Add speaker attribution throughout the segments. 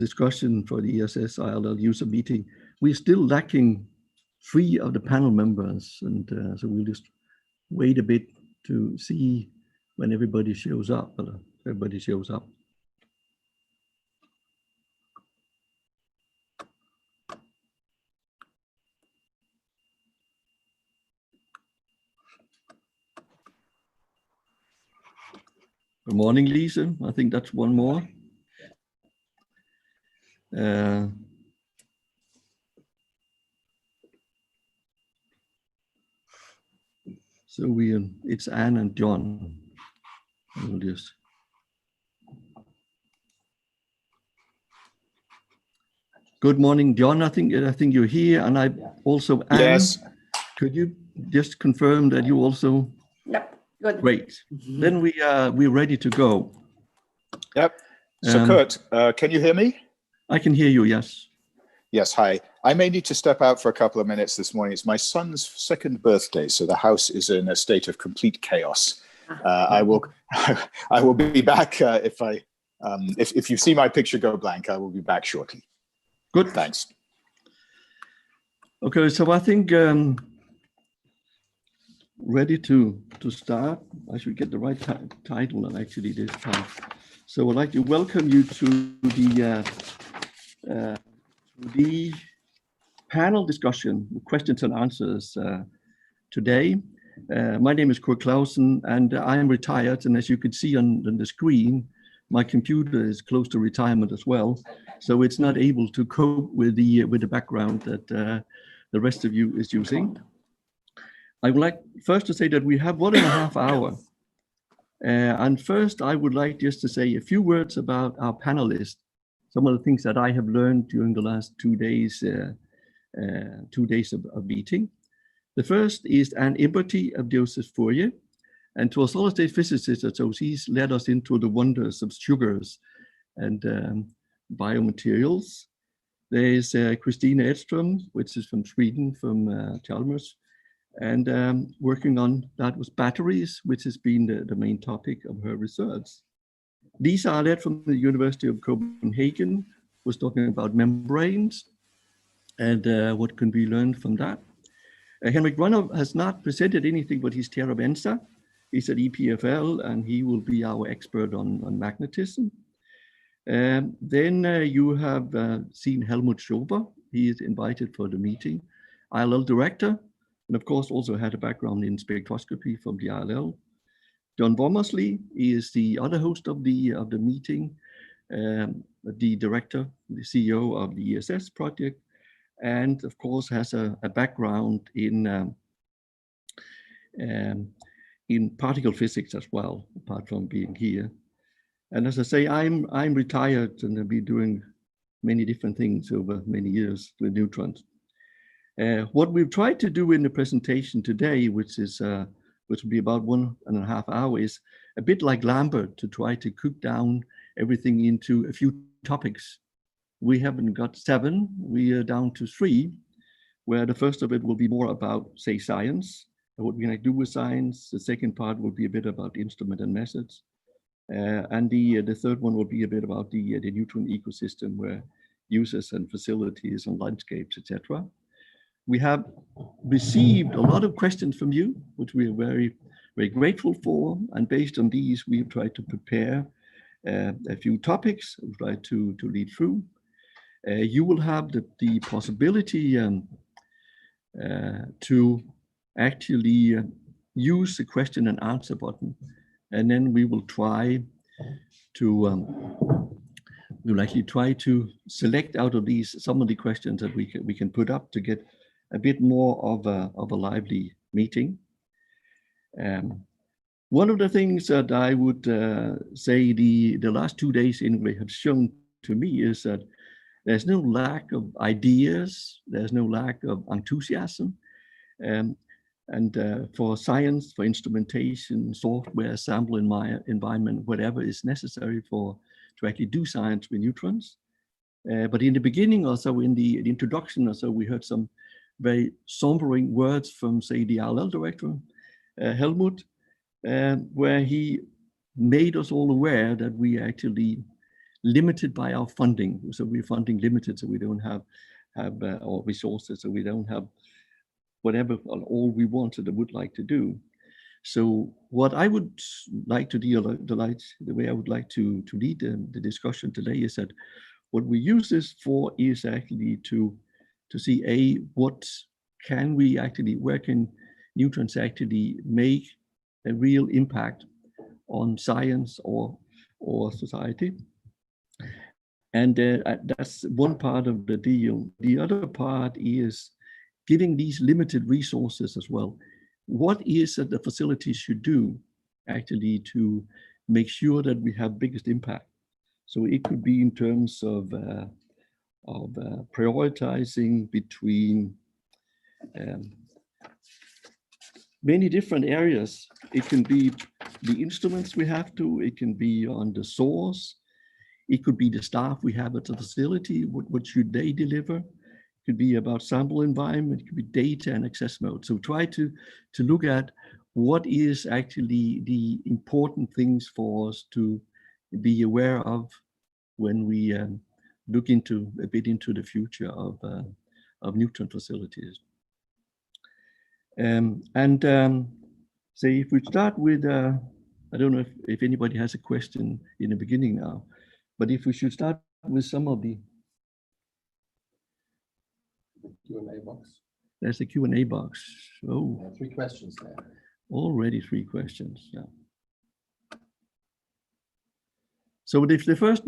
Speaker 1: discussion for the ESS ILL user meeting. We're still lacking 3 of the panel members, and so we'll just wait a bit to see when everybody shows up. Everybody shows up. Good morning, Lisa. I think that's one more. So it's Anne and John. We'll just. Good morning, John. I think you're here, and I also Anne.
Speaker 2: Yes.
Speaker 1: Could you just confirm that you also?
Speaker 3: Yep. Good.
Speaker 1: Great. Then we're ready to go.
Speaker 2: Yep. So Kurt, can you hear me?
Speaker 1: I can hear you. Yes.
Speaker 2: Yes. Hi. I may need to step out for a couple of minutes this morning. It's my son's 2nd birthday, so the house is in a state of complete chaos. I will be back if you see my picture go blank. I will be back shortly.
Speaker 1: Good.
Speaker 2: Thanks.
Speaker 1: Okay. So I think ready to start. I should get the right title and actually this time. So I'd like to welcome you to the panel discussion, questions and answers today. My name is Kurt Clausen, and I am retired. And as you can see on the screen, my computer is close to retirement as well, so it's not able to cope with the background that the rest of you is using. I would like first to say that we have 1.5 hours. And first, I would like just to say a few words about our panelists, some of the things that I have learned during the last 2 days, 2 days of meeting. The first is Anne Iberty of Joseph Fourier, and to a solid-state physicist, so he's led us into the wonders of sugars and biomaterials. There is Christina Edström, which is from Sweden, from Chalmers, and working on that was batteries, which has been the main topic of her research. Lisa Arlett from the University of Copenhagen was talking about membranes and what can be learned from that. Henrik Grenoble has not presented anything, but he's chair of ENSA. He's at EPFL, and he will be our expert on magnetism. Then you have seen Helmut Schober. He is invited for the meeting. ILL director, and of course also had a background in spectroscopy from the ILL. John Womersley is the other host of the meeting, the director, the CEO of the ESS project, and of course has a background in particle physics as well, apart from being here. And as I say, I'm retired and I've been doing many different things over many years with neutrons. What we've tried to do in the presentation today, which will be about 1.5 hours, is a bit like Lambert, to try to cook down everything into a few topics. We haven't got 7, we are down to 3, where the first of it will be more about, say, science, what we're going to do with science. The second part will be a bit about instrument and methods. And the third one will be a bit about the neutron ecosystem, where users and facilities and landscapes, etc. We have received a lot of questions from you, which we are very, very grateful for. And based on these, we've tried to prepare a few topics, we've tried to lead through. You will have the possibility to actually use the question and answer button. And then we will try to, we'll actually try to select out of these some of the questions that we can put up to get a bit more of a lively meeting. One of the things that I would say the last 2 days anyway have shown to me is that there's no lack of ideas, there's no lack of enthusiasm. And for science, for instrumentation, software, sample in my environment, whatever is necessary to actually do science with neutrons. But in the beginning or so, in the introduction or so, we heard some very sombering words from, say, the ILL director, Helmut, where he made us all aware that we actually limited by our funding. So we're funding limited, so we don't have our resources, so we don't have whatever all we wanted or would like to do. So what I would like to do, the way I would like to lead the discussion today is that what we use this for is actually to see what can we actually, where can neutrons actually make a real impact on science or society. And that's one part of the deal. The other part is giving these limited resources as well. What is that the facilities should do actually to make sure that we have biggest impact? So it could be in terms of prioritizing between many different areas. It can be the instruments we have to, it can be on the source, it could be the staff we have at the facility, what should they deliver? It could be about sample environment, it could be data and access mode. So try to look at what is actually the important things for us to be aware of when we look a bit into the future of neutron facilities. So if we start with, I don't know if anybody has a question in the beginning now, but if we should start with some of the
Speaker 3: Q&A box.
Speaker 1: There's a Q&A box. Oh,
Speaker 3: 3 questions there.
Speaker 1: Already 3 questions. Yeah. So if the first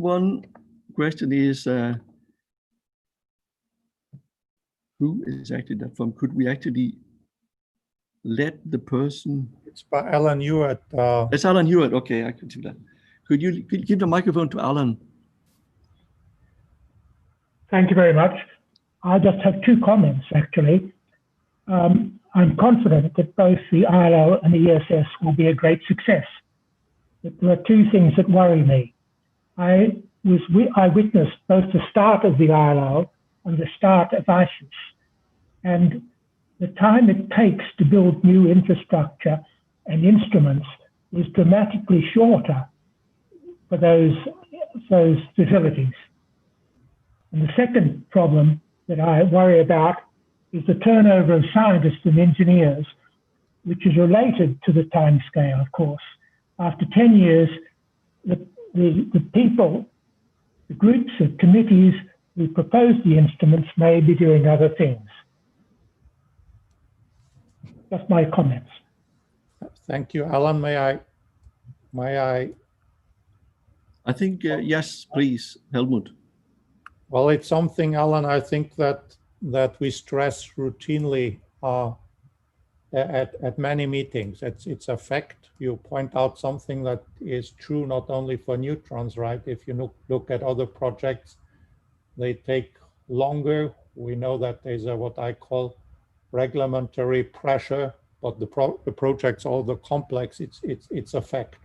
Speaker 1: question is, who is actually that from? Could we actually let the person?
Speaker 4: It's by Alan Hewitt.
Speaker 1: It's Alan Hewitt. Okay, I could do that. Could you give the microphone to Alan?
Speaker 5: Thank you very much. I just have 2 comments, actually. I'm confident that both the ILL and ESS will be a great success. But there are 2 things that worry me. I witnessed both the start of the ILL and the start of ISIS. And the time it takes to build new infrastructure and instruments is dramatically shorter for those facilities. And the second problem that I worry about is the turnover of scientists and engineers, which is related to the timescale, of course. After 10 years, the people, the groups of committees who propose the instruments may be doing other things. Just my comments.
Speaker 4: Thank you, Alan. May I?
Speaker 1: I think, yes, please, Helmut.
Speaker 4: Well, it's something, Alan, I think that we stress routinely at many meetings. It's a fact. You point out something that is true not only for neutrons, right? If you look at other projects, they take longer. We know that there's what I call regulatory pressure, but the project's all the complex. It's a fact.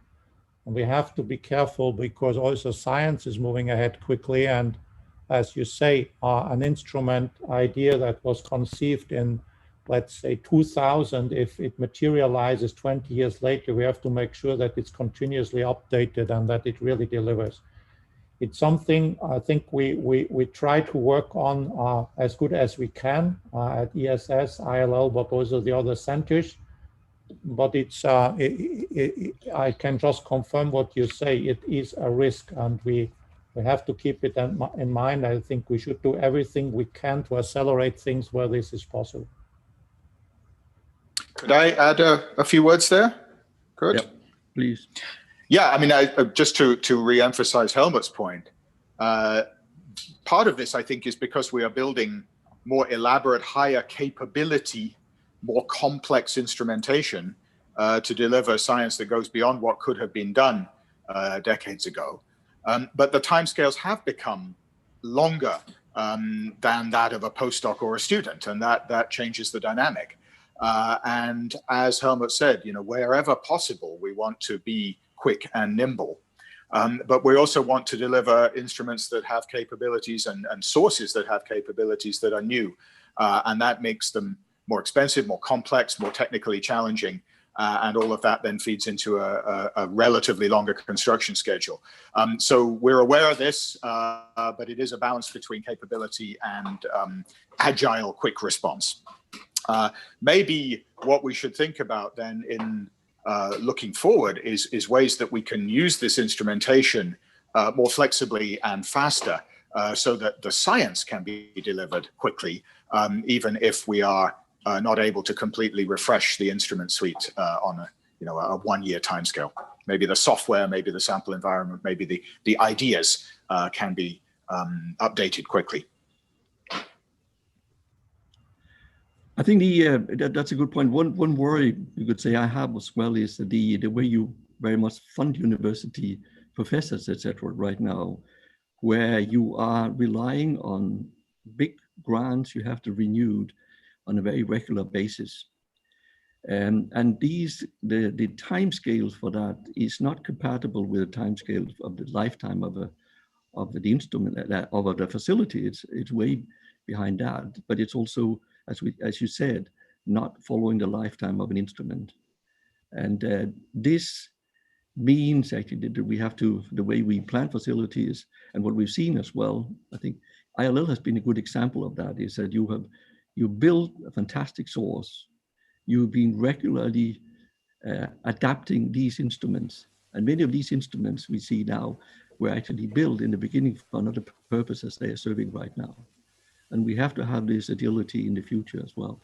Speaker 4: And we have to be careful because also science is moving ahead quickly. And as you say, an instrument idea that was conceived in, let's say, 2000, if it materializes 20 years later, we have to make sure that it's continuously updated and that it really delivers. It's something I think we try to work on as good as we can at ESS, ILL, but also the other centers. But I can just confirm what you say. It is a risk, and we have to keep it in mind. I think we should do everything we can to accelerate things where this is possible.
Speaker 2: Could I add a few words there? Kurt?
Speaker 1: Yep, please.
Speaker 2: Yeah, I mean, just to re-emphasize Helmut's point, part of this, I think, is because we are building more elaborate, higher capability, more complex instrumentation to deliver science that goes beyond what could have been done decades ago. But the timescales have become longer than that of a postdoc or a student, and that changes the dynamic. And as Helmut said, wherever possible, we want to be quick and nimble. But we also want to deliver instruments that have capabilities and sources that have capabilities that are new. And that makes them more expensive, more complex, more technically challenging. and all of that then feeds into a relatively longer construction schedule. So we're aware of this, but it is a balance between capability and agile, quick response. Maybe what we should think about then in looking forward is ways that we can use this instrumentation more flexibly and faster, so that the science can be delivered quickly, even if we are not able to completely refresh the instrument suite on a 1-year timescale. Maybe the software, maybe the sample environment, maybe the ideas can be updated quickly.
Speaker 1: I think that's a good point. One worry you could say I have as well is the way you very much fund university professors, etc. right now, where you are relying on big grants you have to renew on a very regular basis. And the time scales for that is not compatible with the time scale of the lifetime of the instrument, of the facility. It's way behind that, but it's also, as you said, not following the lifetime of an instrument. And this means actually that we have to, the way we plan facilities and what we've seen as well, I think ILL has been a good example of that, is that you build a fantastic source. You've been regularly adapting these instruments. And many of these instruments we see now were actually built in the beginning for another purposes they are serving right now. And we have to have this agility in the future as well.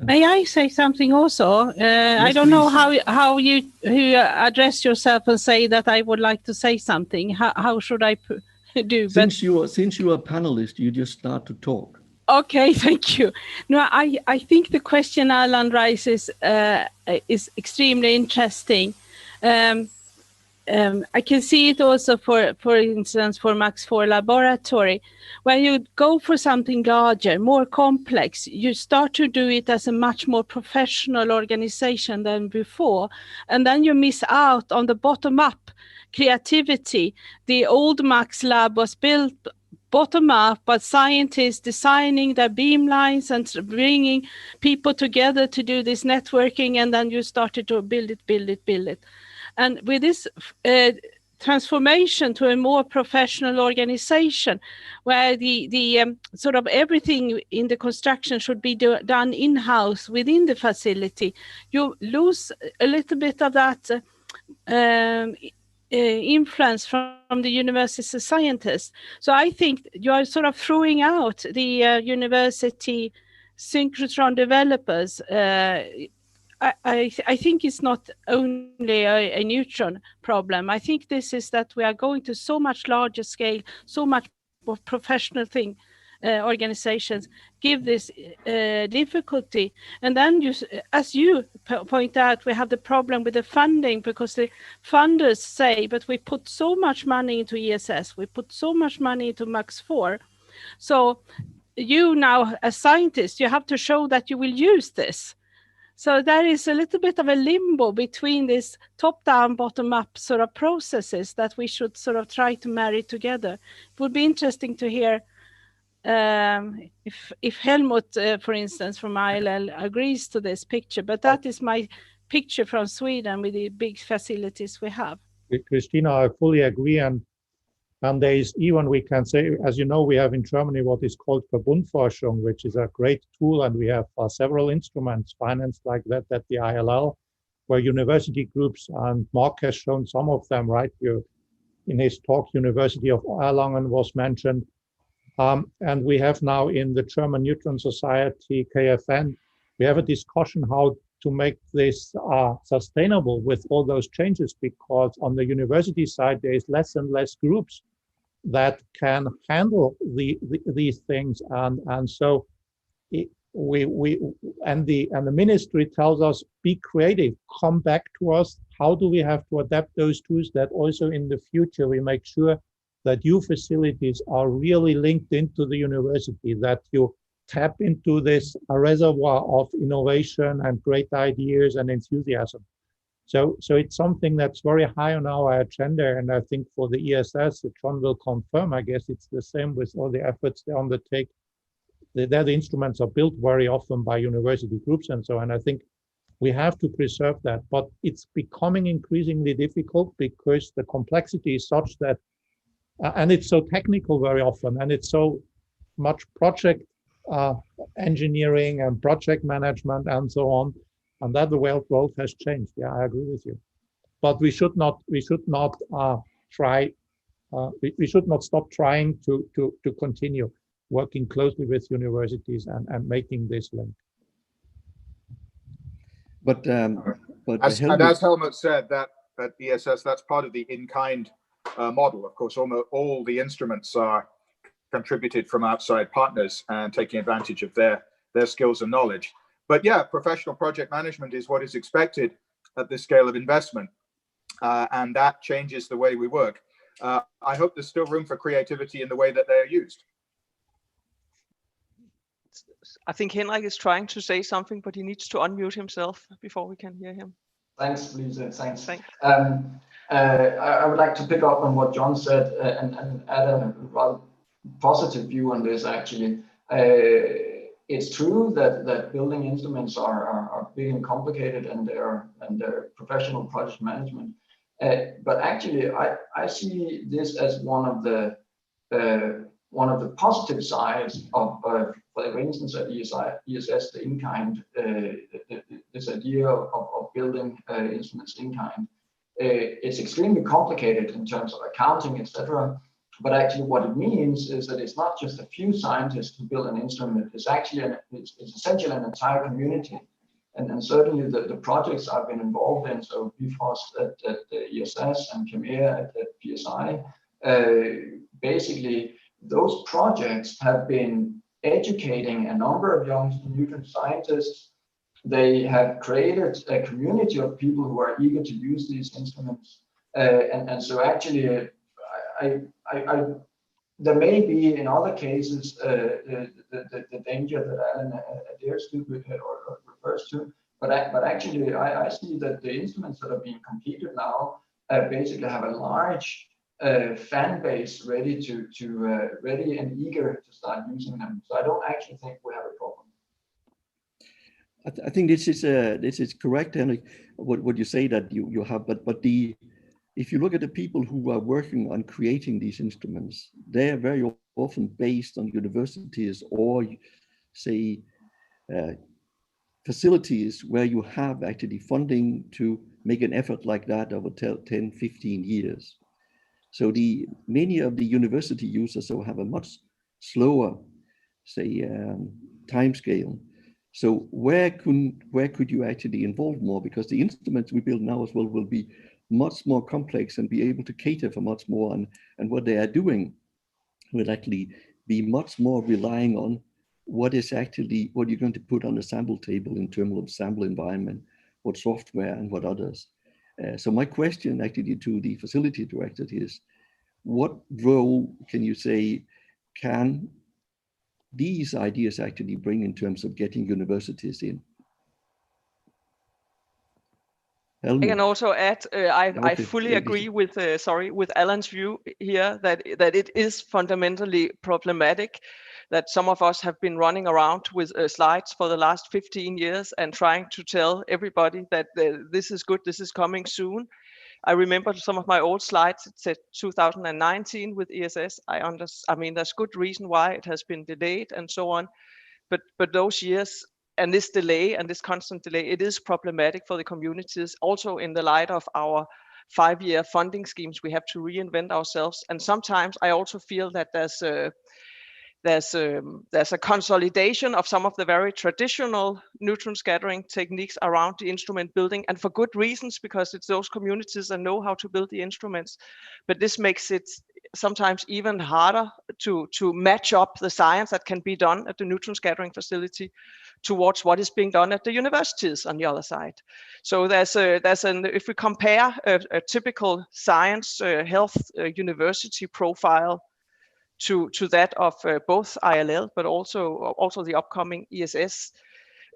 Speaker 6: May I say something also?
Speaker 1: Yes,
Speaker 6: I don't know
Speaker 1: please.
Speaker 6: how you address yourself and say that I would like to say something. How should I do?
Speaker 1: Since you are a panelist, you just start to talk.
Speaker 6: Okay, thank you. No, I think the question Alan raises is extremely interesting. I can see it also for instance, for Max 4 laboratory. When you go for something larger, more complex, you start to do it as a much more professional organization than before. And then you miss out on the bottom-up creativity. The old Max lab was built bottom up, but scientists designing their beamlines and bringing people together to do this networking, and then you started to build it. And with this transformation to a more professional organization, where the sort of everything in the construction should be done in-house within the facility, you lose a little bit of that influence from the university scientists. So I think you are sort of throwing out the university synchrotron developers. I think it's not only a neutron problem. I think this is that we are going to so much larger scale, so much more professional thing. Organizations give this difficulty, and then as you point out, we have the problem with the funding, because the funders say, but we put so much money into ESS, we put so much money into Max 4, so you now as scientists, you have to show that you will use this. So there is a little bit of a limbo between this top-down, bottom-up sort of processes that we should sort of try to marry together. It would be interesting to hear if Helmut, for instance, from ILL agrees to this picture, but that is my picture from Sweden with the big facilities we have.
Speaker 4: Christina, I fully agree. And there is even, we can say, as you know, we have in Germany what is called Verbundforschung, which is a great tool. And we have several instruments financed like that at the ILL, where university groups, and Mark has shown some of them, right? In his talk, University of Erlangen was mentioned. And we have now in the German Neutron Society, KFN, we have a discussion how to make this sustainable with all those changes, because on the university side, there is less and less groups that can handle these things. And so the ministry tells us, be creative, come back to us. How do we have to adapt those tools that also in the future we make sure that your facilities are really linked into the university, that you tap into this reservoir of innovation and great ideas and enthusiasm. So it's something that's very high on our agenda. And I think for the ESS, John will confirm, I guess it's the same with all the efforts they undertake. The instruments are built very often by university groups and so on. I think We have to preserve that, but it's becoming increasingly difficult because the complexity is such that, and it's so technical very often, and it's so much project engineering and project management and so on, and that the world has changed. Yeah, I agree with you. But we should not stop trying to continue working closely with universities and making this link.
Speaker 1: But
Speaker 2: as Helmut said, that at ESS, that's part of the in-kind model. Of course, almost all the instruments are contributed from outside partners and taking advantage of their skills and knowledge. But yeah, professional project management is what is expected at this scale of investment, and that changes the way we work. I hope there's still room for creativity in the way that they're used.
Speaker 7: I think Henrik is trying to say something, but he needs to unmute himself before we can hear him.
Speaker 8: Thanks, Lisa. Thanks. I would like to pick up on what John said and add a rather positive view on this, actually. It's true that building instruments are big and complicated, and they're professional project management. But actually, I see this as one of the positive sides of, for instance, at ESS, the in-kind, this idea of building instruments in-kind. It's extremely complicated in terms of accounting, etc. But actually, what it means is that it's not just a few scientists who build an instrument. It's actually it's essentially an entire community. And certainly the projects I've been involved in, so BFOS at ESS and CAMEA at PSI, basically those projects have been educating a number of young neutron scientists. They have created a community of people who are eager to use these instruments. And so actually, there may be in other cases the danger that Alan adheres to or refers to, but actually I see that the instruments that are being completed now basically have a large fan base ready and eager to start using them. So I don't actually think we have a problem.
Speaker 1: I think this is correct, Henrik. What you say that you have, but if you look at the people who are working on creating these instruments, they are very often based on universities or, say, facilities where you have actually funding to make an effort like that over 10, 15 years. So many of the university users have a much slower, say, time scale. So where could you actually involve more? Because the instruments we build now as well will be much more complex and be able to cater for much more, and what they are doing will actually be much more relying on what you're going to put on the sample table in terms of sample environment, what software and what others. So my question actually to the facility director is, what role can you say can these ideas actually bring in terms of getting universities in? Helmut.
Speaker 7: I can also add, I fully agree with Alan's view here that it is fundamentally problematic that some of us have been running around with slides for the last 15 years and trying to tell everybody that this is good, this is coming soon. I remember some of my old slides, it said 2019 with ESS. I mean, there's good reason why it has been delayed and so on, but those years and this delay and this constant delay, it is problematic for the communities. Also in the light of our 5-year funding schemes, we have to reinvent ourselves. And sometimes I also feel that there's a consolidation of some of the very traditional neutron scattering techniques around the instrument building, and for good reasons, because it's those communities that know how to build the instruments. But this makes it sometimes even harder to match up the science that can be done at the neutron scattering facility towards what is being done at the universities on the other side. So if we compare a typical science health university profile to that of both ILL, but also the upcoming ESS,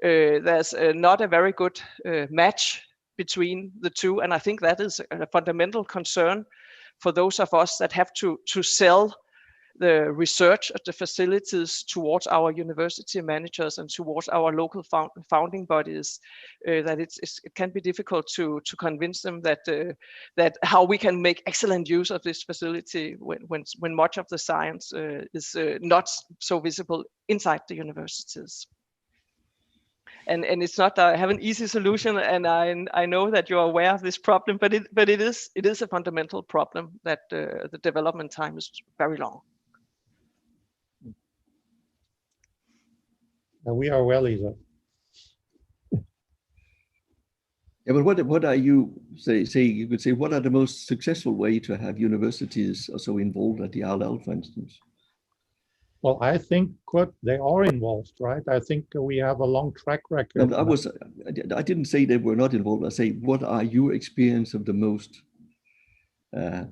Speaker 7: there's not a very good match between the two, and I think that is a fundamental concern for those of us that have to sell the research at the facilities towards our university managers and towards our local founding bodies, that it can be difficult to convince them that that how we can make excellent use of this facility when much of the science is not so visible inside the universities. And it's not I have an easy solution, and I know that you're aware of this problem, but it is a fundamental problem that the development time is very long.
Speaker 4: We are well, Lisa.
Speaker 1: Yeah, but what are you you could say what are the most successful way to have universities also involved at the ILL, for instance?
Speaker 4: Well, I think they are involved, right? I think we have a long track record.
Speaker 1: No, I didn't say they were not involved. I say, what are your experience of the most, the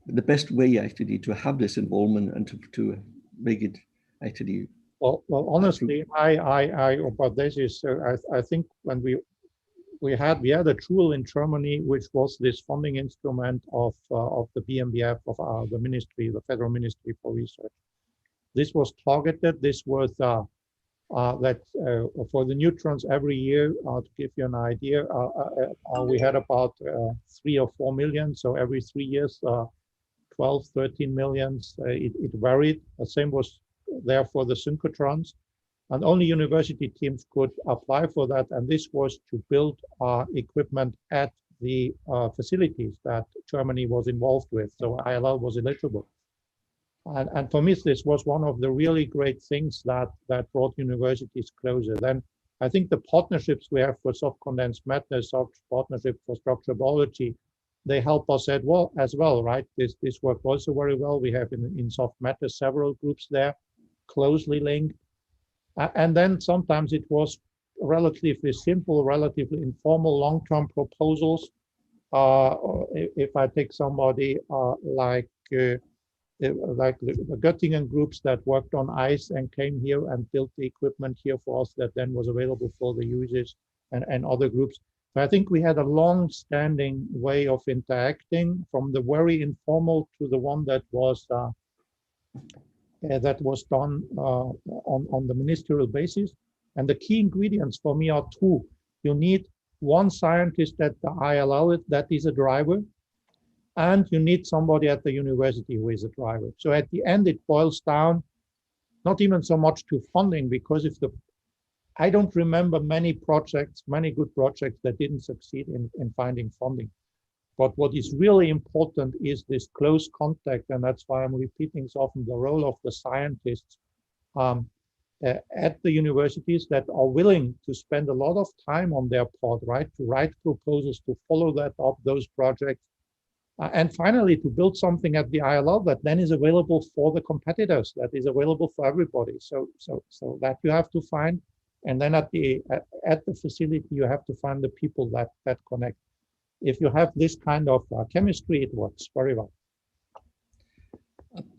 Speaker 1: best way actually to have this involvement and to make it actually.
Speaker 4: Well, honestly, about this is I think when we had a tool in Germany, which was this funding instrument of the BMBF of the ministry, the Federal Ministry for Research. This was targeted. This was that for the neutrons every year. To give you an idea, we had about 3 or 4 million. So every 3 years, 12, 13 millions. It varied. The same was there for the synchrotrons. And only university teams could apply for that. And this was to build equipment at the facilities that Germany was involved with. So ILL was eligible. And for me, this was one of the really great things that brought universities closer. Then I think the partnerships we have for soft condensed matter, soft partnership for structural biology, they help us as well, right? This worked also very well. We have in soft matter several groups there, closely linked. And then sometimes it was relatively simple, relatively informal, long-term proposals. If I take somebody like the Göttingen groups that worked on ice and came here and built the equipment here for us that then was available for the users and other groups. So I think we had a long-standing way of interacting, from the very informal to the one that was done on the ministerial basis. And the key ingredients for me are two. You need one scientist at the ILL that is a driver, and you need somebody at the university who is a driver. So at the end, it boils down not even so much to funding, because I don't remember many good projects that didn't succeed in finding funding. But what is really important is this close contact, and that's why I'm repeating so often the role of the scientists at the universities that are willing to spend a lot of time on their part, right, to write proposals, to follow that up, those projects, and finally to build something at the ILL that then is available for the competitors, that is available for everybody. So that you have to find, and then at the facility you have to find the people that connect. If you have this kind of chemistry, it works very well.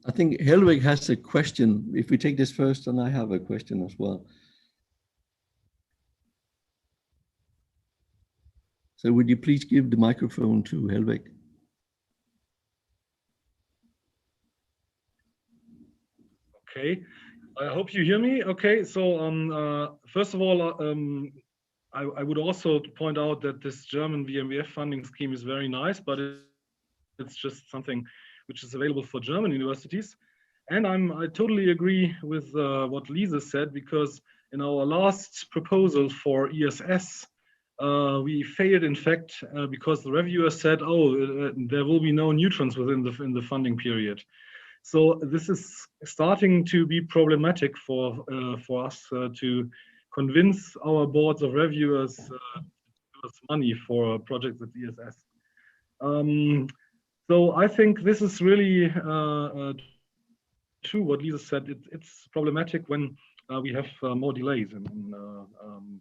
Speaker 1: I think Helwig has a question. If we take this first, and I have a question as well. So would you please give the microphone to Helwig?
Speaker 9: Okay, I hope you hear me. Okay, so first of all, I would also point out that this German BMBF funding scheme is very nice, but it's just something which is available for German universities. And I totally agree with what Lisa said, because in our last proposal for ESS, we failed, in fact, because the reviewer said, oh, there will be no neutrons within the funding period. So this is starting to be problematic for us to convince our boards of reviewers to give us money for projects at ESS. So I think this is really true what Lisa said. It's problematic when we have more delays in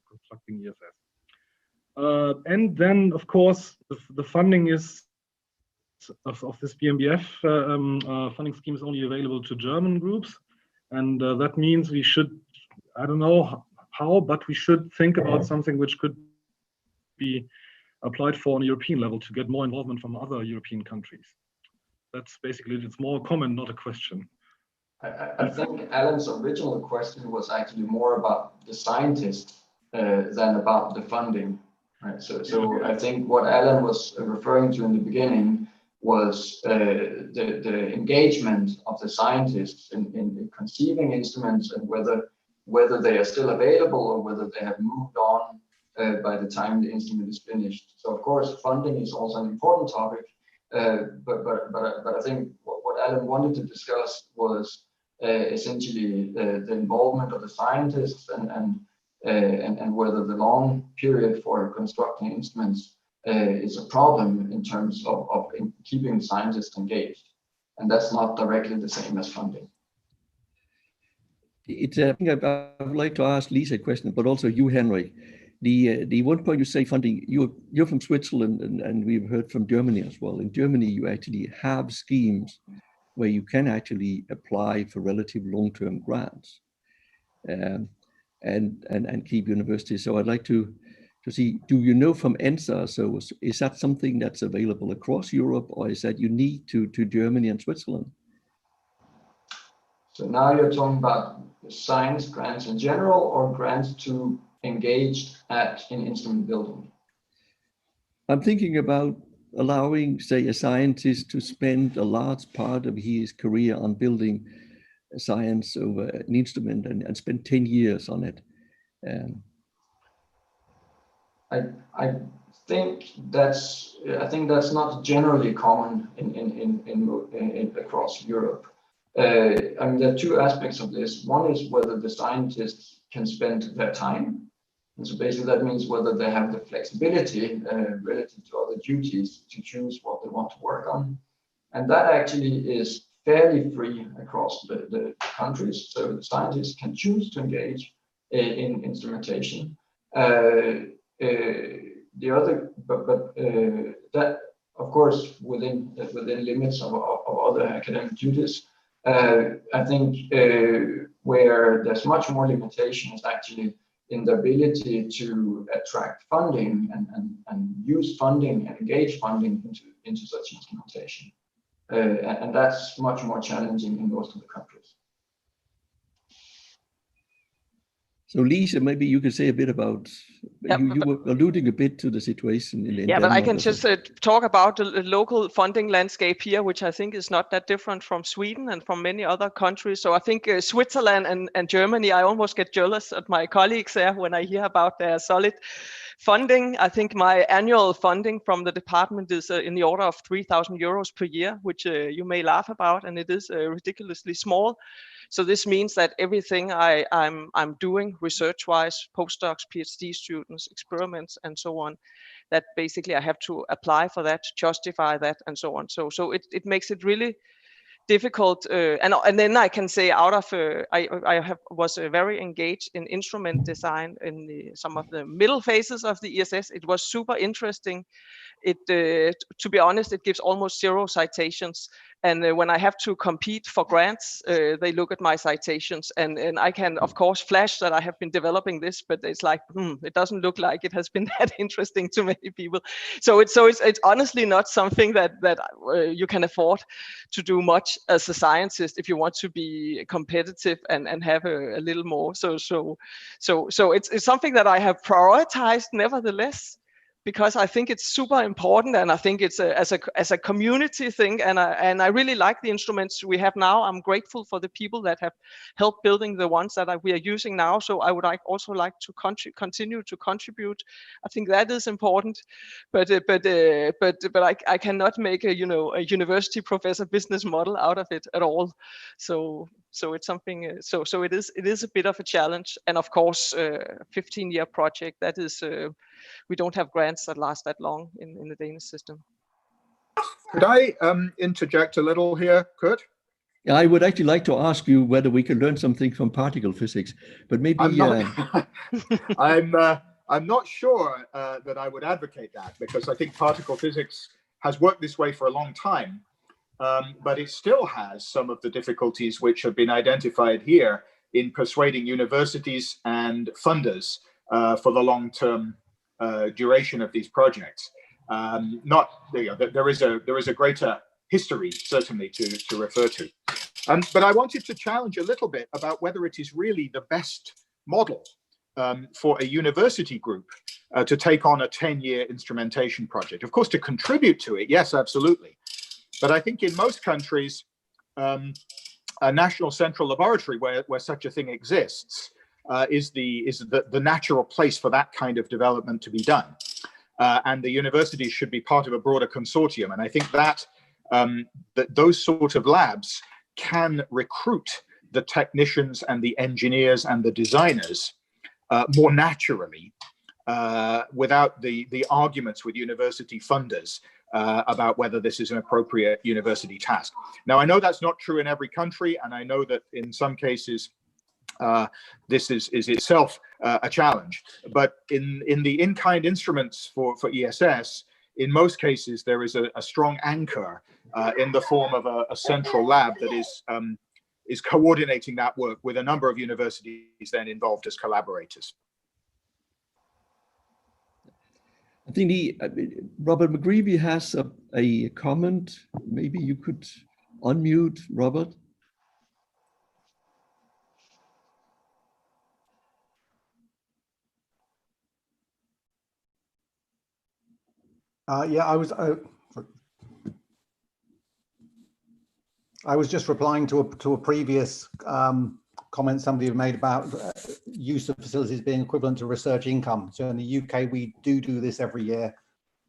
Speaker 9: constructing ESS. And then, of course, the funding is of this BMBF funding scheme is only available to German groups. And that means we should, I don't know how, but we should think about something which could be applied for on a European level to get more involvement from other European countries. That's basically, it's more a comment, not a question.
Speaker 8: I think Alan's original question was actually more about the scientists than about the funding. Right. So I think what Alan was referring to in the beginning was the engagement of the scientists in conceiving instruments, and whether they are still available or whether they have moved on by the time the instrument is finished. So of course, funding is also an important topic, but I think what Alan wanted to discuss was essentially the involvement of the scientists and whether the long period for constructing instruments is a problem in terms of keeping scientists engaged. And that's not directly the same as funding.
Speaker 1: It's I think I would like to ask Lisa a question, but also you, Henry. The one point you say funding, you're from Switzerland, and we've heard from Germany as well. In Germany, you actually have schemes where you can actually apply for relative long-term grants and keep universities. So I'd like to see, do you know from ENSA, so is that something that's available across Europe, or is that unique to Germany and Switzerland?
Speaker 8: So now you're talking about science grants in general, or grants to engage in instrument building?
Speaker 1: I'm thinking about allowing, say, a scientist to spend a large part of his career on building science over an instrument and spend 10 years on it.
Speaker 8: I think that's not generally common in across Europe. I mean, there are two aspects of this. One is whether the scientists can spend their time. And so basically that means whether they have the flexibility relative to other duties to choose what they want to work on. And that actually is fairly free across the countries. So the scientists can choose to engage in instrumentation. The other, but that of course within limits of other academic duties. I think where there's much more limitation is actually in the ability to attract funding and use funding and engage funding into such instrumentation. And that's much more challenging in most of the countries.
Speaker 1: So Lisa, maybe you could say a bit about, you were alluding a bit to the situation in
Speaker 7: yeah,
Speaker 1: Denmark.
Speaker 7: but I can just talk about the local funding landscape here, which I think is not that different from Sweden and from many other countries. So I think Switzerland and Germany, I almost get jealous at my colleagues there when I hear about their solid funding. I think my annual funding from the department is in the order of 3,000 euros per year, which you may laugh about, and it is ridiculously small. So this means that everything I'm doing research-wise, postdocs, PhD students, experiments, and so on, that basically I have to apply for that, justify that, and so on. So it makes it really difficult, and then I can say out of I was very engaged in instrument design in some of the middle phases of the ESS. It was super interesting. It to be honest, it gives almost 0 citations, and when I have to compete for grants, they look at my citations, and I can of course flash that I have been developing this, but it's like it doesn't look like it has been that interesting to many people. So it's honestly not something that you can afford to do much as a scientist if you want to be competitive and have a little more. So it's something that I have prioritized nevertheless, because I think it's super important, and I think it's as a community thing, and I really like the instruments we have now. I'm grateful for the people that have helped building the ones that we are using now. So I would also like to continue to contribute. I think that is important, but I cannot make a university professor business model out of it at all. So it's something. So it is a bit of a challenge, and of course, 15-year project, that is. We don't have grants that last that long in the Danish system.
Speaker 2: Could I interject a little here, Kurt?
Speaker 1: I would actually like to ask you whether we can learn something from particle physics, but maybe
Speaker 2: I'm not sure that I would advocate that, because I think particle physics has worked this way for a long time, but it still has some of the difficulties which have been identified here in persuading universities and funders for the long-term duration of these projects. There is a greater history, certainly, to refer to. But I wanted to challenge a little bit about whether it is really the best model for a university group to take on a 10-year instrumentation project. Of course, to contribute to it, yes, absolutely. But I think in most countries, a national central laboratory where such a thing exists is the natural place for that kind of development to be done. And the universities should be part of a broader consortium. And I think that those sort of labs can recruit the technicians and the engineers and the designers more naturally without the arguments with university funders about whether this is an appropriate university task. Now, I know that's not true in every country, and I know that in some cases this is itself a challenge. But in the in-kind instruments for ESS, in most cases, there is a strong anchor in the form of a central lab that is coordinating that work with a number of universities then involved as collaborators.
Speaker 1: I think Robert McGreevy has a comment. Maybe you could unmute, Robert.
Speaker 10: Yeah, I was just replying to a previous comment somebody had made about use of facilities being equivalent to research income. So in the UK, we do this every year.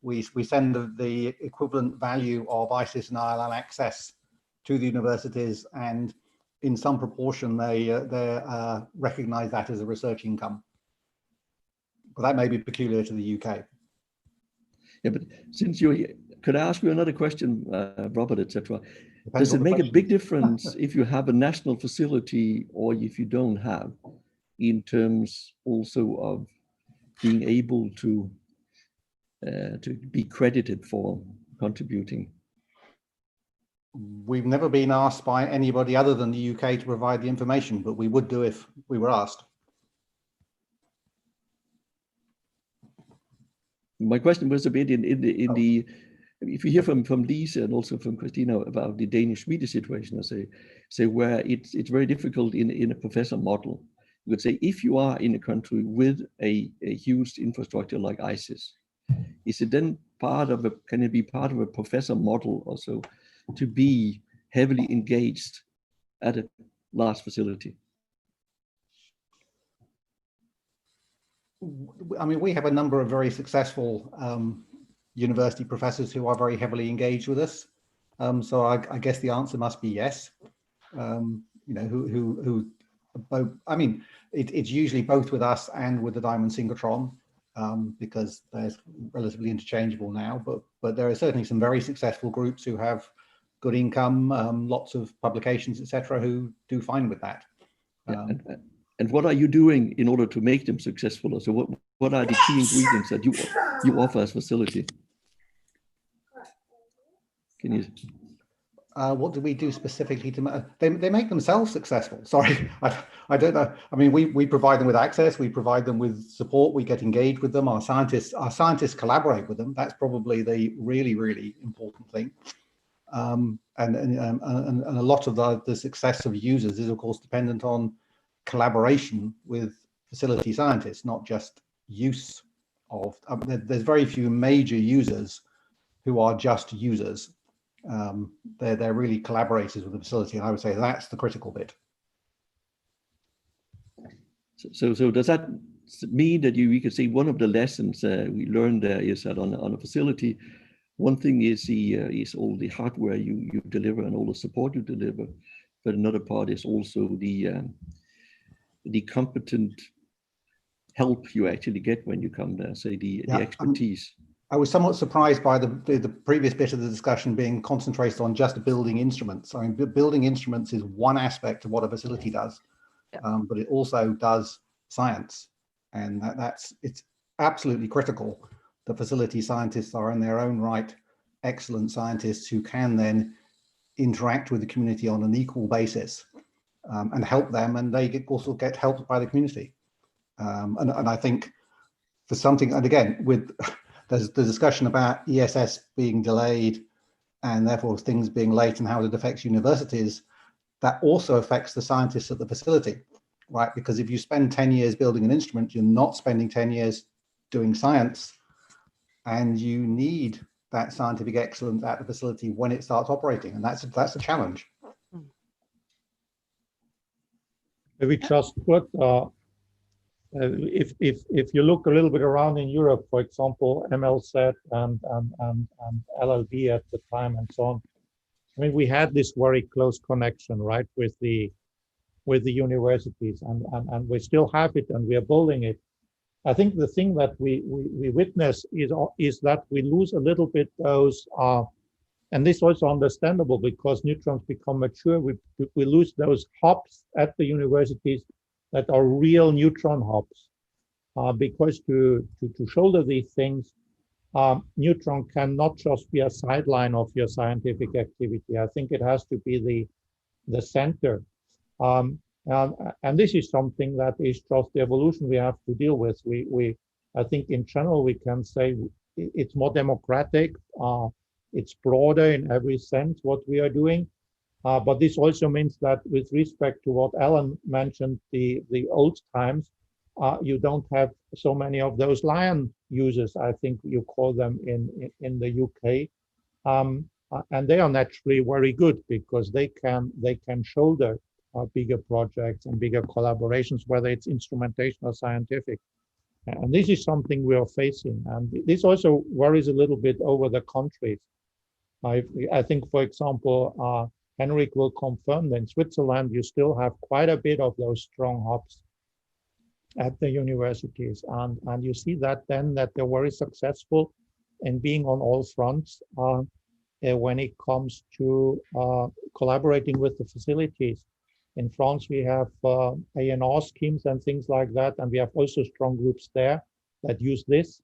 Speaker 10: We send the equivalent value of ISIS and ILL access to the universities, and in some proportion they recognise that as a research income. But that may be peculiar to the UK. Yeah,
Speaker 1: but since you're here, could I ask you another question, Robert, etc.? Does it make a big difference if you have a national facility or if you don't have, in terms also of being able to be credited for contributing?
Speaker 10: We've never been asked by anybody other than the UK to provide the information, but we would do if we were asked.
Speaker 1: My question was a bit in the if you hear from Lisa and also from Christina about the Danish-Swedish situation, I say where it's very difficult in a professor model. You could say if you are in a country with a huge infrastructure like ISIS, is it then can it be part of a professor model also to be heavily engaged at a large facility?
Speaker 10: I mean, we have a number of very successful university professors who are very heavily engaged with us. So I guess the answer must be yes. You know, who both, I mean, it's usually both with us and with the Diamond Synchrotron, because they're relatively interchangeable now, but there are certainly some very successful groups who have good income, lots of publications, etc., who do fine with that.
Speaker 1: And what are you doing in order to make them successful? So what are the key ingredients that you offer as facility? Can you?
Speaker 10: What do we do specifically to they make themselves successful? Sorry, I don't know. I mean, we provide them with access, we provide them with support, we get engaged with them. Our scientists collaborate with them. That's probably the really important thing. And a lot of the success of users is of course dependent on collaboration with facility scientists, not just use of. There's very few major users who are just users. They're really collaborators with the facility, and I would say that's the critical bit.
Speaker 1: So does that mean that we could say one of the lessons we learned there is that on a facility, one thing is all the hardware you deliver and all the support you deliver, but another part is also the competent help you actually get when you come there, say the expertise.
Speaker 10: I was somewhat surprised by the previous bit of the discussion being concentrated on just building instruments. I mean, building instruments is one aspect of what a facility does, but it also does science, and it's absolutely critical. The facility scientists are in their own right excellent scientists who can then interact with the community on an equal basis and help them, and they also get helped by the community. And I think for something, and again, with there's the discussion about ESS being delayed and therefore things being late and how it affects universities, that also affects the scientists at the facility, right? Because if you spend 10 years building an instrument, you're not spending 10 years doing science, and you need that scientific excellence at the facility when it starts operating, and that's a challenge.
Speaker 4: We just put, if you look a little bit around in Europe, for example, MLZ and LLB at the time and so on, I mean, we had this very close connection, right, with the universities, and we still have it, and we are building it. I think the thing that we witness is that we lose a little bit those, and this is also understandable because neutrons become mature. We lose those hubs at the universities that are real neutron hubs, because to shoulder these things, neutron cannot just be a sideline of your scientific activity. I think it has to be the center. And this is something that is just the evolution we have to deal with. I think in general, we can say it's more democratic. It's broader in every sense what we are doing. But this also means that with respect to what Alan mentioned, the old times, you don't have so many of those lion users, I think you call them in the UK. And they are naturally very good because they can shoulder bigger projects and bigger collaborations, whether it's instrumentation or scientific. And this is something we are facing. And this also worries a little bit over the countries. I think, for example, Henrik will confirm that in Switzerland, you still have quite a bit of those strong hubs at the universities. And you see that then that they're very successful in being on all fronts when it comes to collaborating with the facilities. In France, we have A&R schemes and things like that, and we have also strong groups there that use this.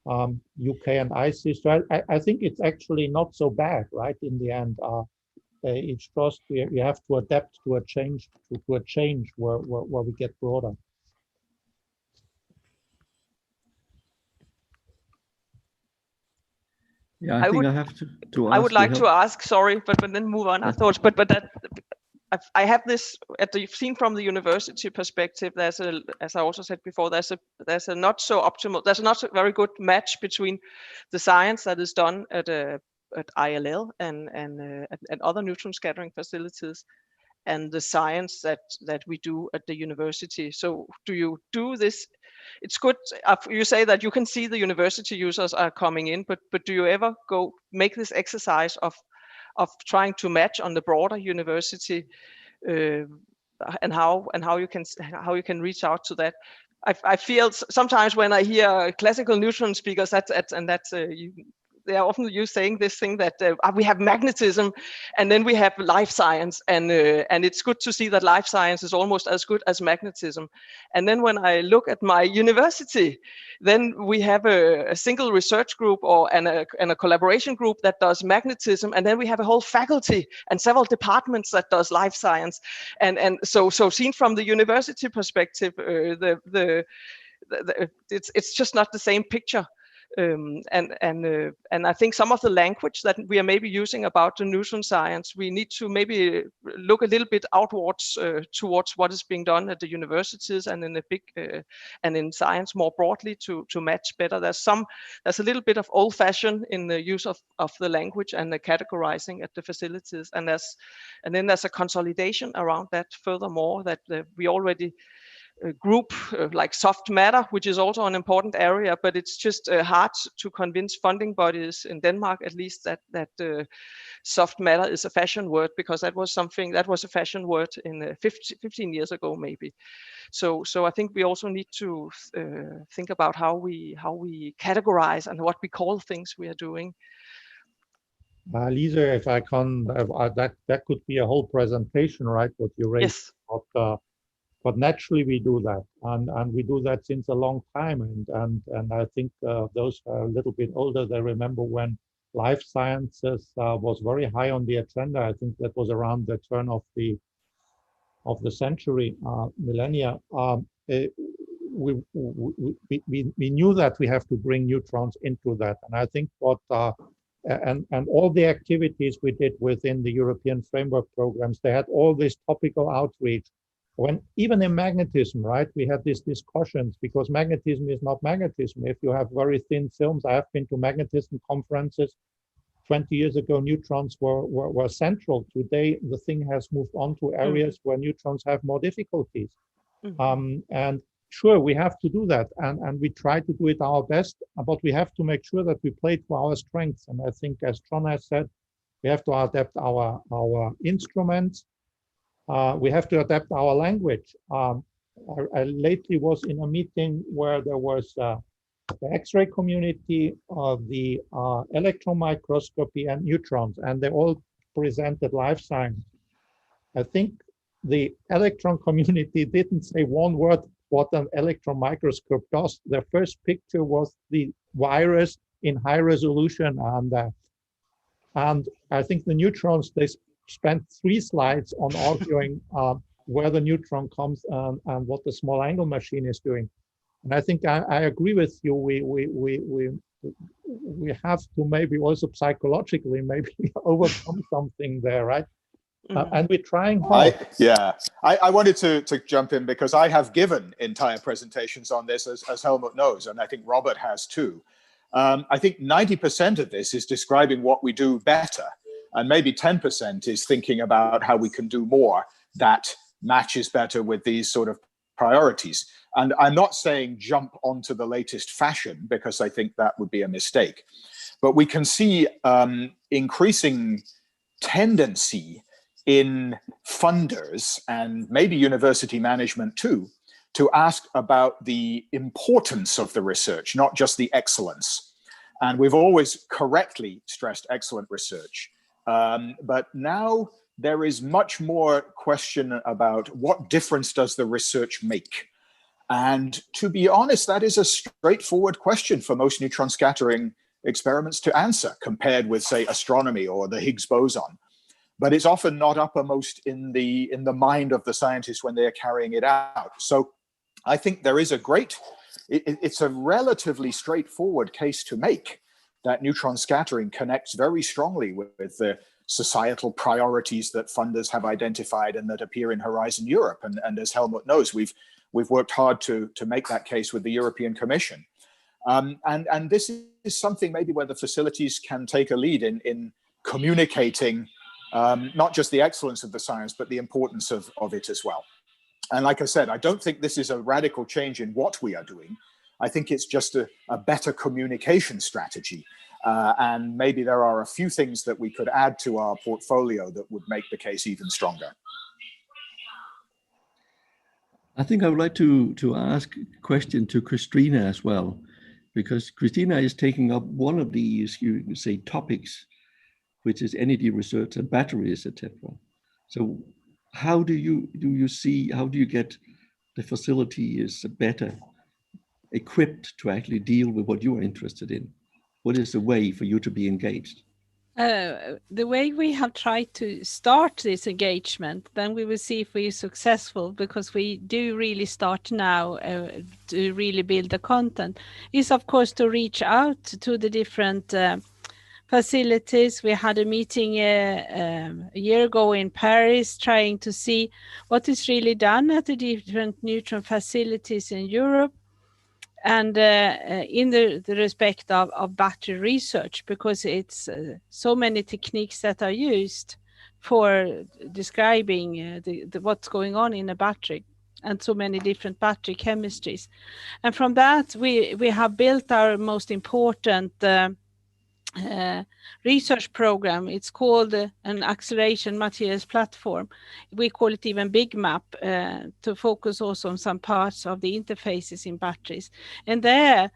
Speaker 4: UK and ICES. So I think it's actually not so bad, right? In the end, it's just we have to adapt to a change where we get broader.
Speaker 1: Yeah, I think I have to ask.
Speaker 7: I would like to ask, sorry, but then move on afterwards. But that I have this you've seen from the university perspective. There's a, as I also said before, there's a not so optimal. There's a not so very good match between the science that is done at ILL and other neutron scattering facilities, and the science that we do at the university. So do you do this? It's good. You say that you can see the university users are coming in, but do you ever go make this exercise of trying to match on the broader university, and how you can reach out to that? I feel sometimes when I hear classical neutron speakers, they are often you saying this thing that we have magnetism, and then we have life science, and it's good to see that life science is almost as good as magnetism. And then when I look at my university, then we have a single research group and a collaboration group that does magnetism, and then we have a whole faculty and several departments that does life science. And so seen from the university perspective, it's just not the same picture. And I think some of the language that we are maybe using about the neutron science, we need to maybe look a little bit outwards towards what is being done at the universities and in the big and in science more broadly to match better. There's a little bit of old-fashioned in the use of the language and the categorizing at the facilities, and then there's a consolidation around that furthermore that we already group like soft matter, which is also an important area, but it's just hard to convince funding bodies in Denmark, at least, that soft matter is a fashion word, because that was a fashion word in 15 years ago, maybe. So I think we also need to think about how we categorize and what we call things we are doing.
Speaker 4: Lisa, if I can, that could be a whole presentation, right? What you raised.
Speaker 7: Yes.
Speaker 4: But naturally we do that, and we do that since a long time, and I think those are a little bit older, they remember when life sciences was very high on the agenda. I think that was around the turn of the century, millennia. We knew that we have to bring neutrons into that, and I think what and all the activities we did within the European framework programs, they had all this topical outreach. When even in magnetism, right, we had these discussions because magnetism is not magnetism. If you have very thin films, I have been to magnetism conferences. 20 years ago, neutrons were central. Today, the thing has moved on to areas where neutrons have more difficulties. And sure, we have to do that, and we try to do it our best, but we have to make sure that we play to our strengths. And I think, as John has said, we have to adapt our instruments. We have to adapt our language. I lately was in a meeting where there was the X-ray community, the electron microscopy, and neutrons, and they all presented life science. I think the electron community didn't say one word what an electron microscope does. Their first picture was the virus in high resolution, and I think the neutrons, they spent 3 slides on arguing where the neutron comes and what the small angle machine is doing. And I think I agree with you. We have to maybe also psychologically maybe overcome something there, right? And we're trying hard.
Speaker 2: I wanted to jump in because I have given entire presentations on this, as Helmut knows, and I think Robert has too. I think 90% of this is describing what we do better, and maybe 10% is thinking about how we can do more that matches better with these sort of priorities. And I'm not saying jump onto the latest fashion, because I think that would be a mistake. But we can see increasing tendency in funders and maybe university management too, to ask about the importance of the research, not just the excellence. And we've always correctly stressed excellent research. But now there is much more question about what difference does the research make? And to be honest, that is a straightforward question for most neutron scattering experiments to answer, compared with, say, astronomy or the Higgs boson. But it's often not uppermost in the mind of the scientists when they're carrying it out. So I think there is it's a relatively straightforward case to make that neutron scattering connects very strongly with the societal priorities that funders have identified and that appear in Horizon Europe. And as Helmut knows, we've worked hard to make that case with the European Commission. And this is something maybe where the facilities can take a lead in communicating not just the excellence of the science, but the importance of it as well. And like I said, I don't think this is a radical change in what we are doing. I think it's just a better communication strategy. And maybe there are a few things that we could add to our portfolio that would make the case even stronger.
Speaker 1: I think I would like to ask a question to Christina as well, because Christina is taking up one of these, you can say, topics, which is energy research and batteries, etc. So how do you get the facility is better equipped to actually deal with what you are interested in? What is the way for you to be engaged?
Speaker 6: The way we have tried to start this engagement, then we will see if we're successful, because we do really start now to really build the content, is of course to reach out to the different facilities. We had a meeting a year ago in Paris, trying to see what is really done at the different neutron facilities in Europe, and in the respect of battery research, because it's so many techniques that are used for describing what's going on in a battery, and so many different battery chemistries. And from that, we have built our most important research program. It's called an acceleration materials platform. We call it even Big Map, to focus also on some parts of the interfaces in batteries. And there,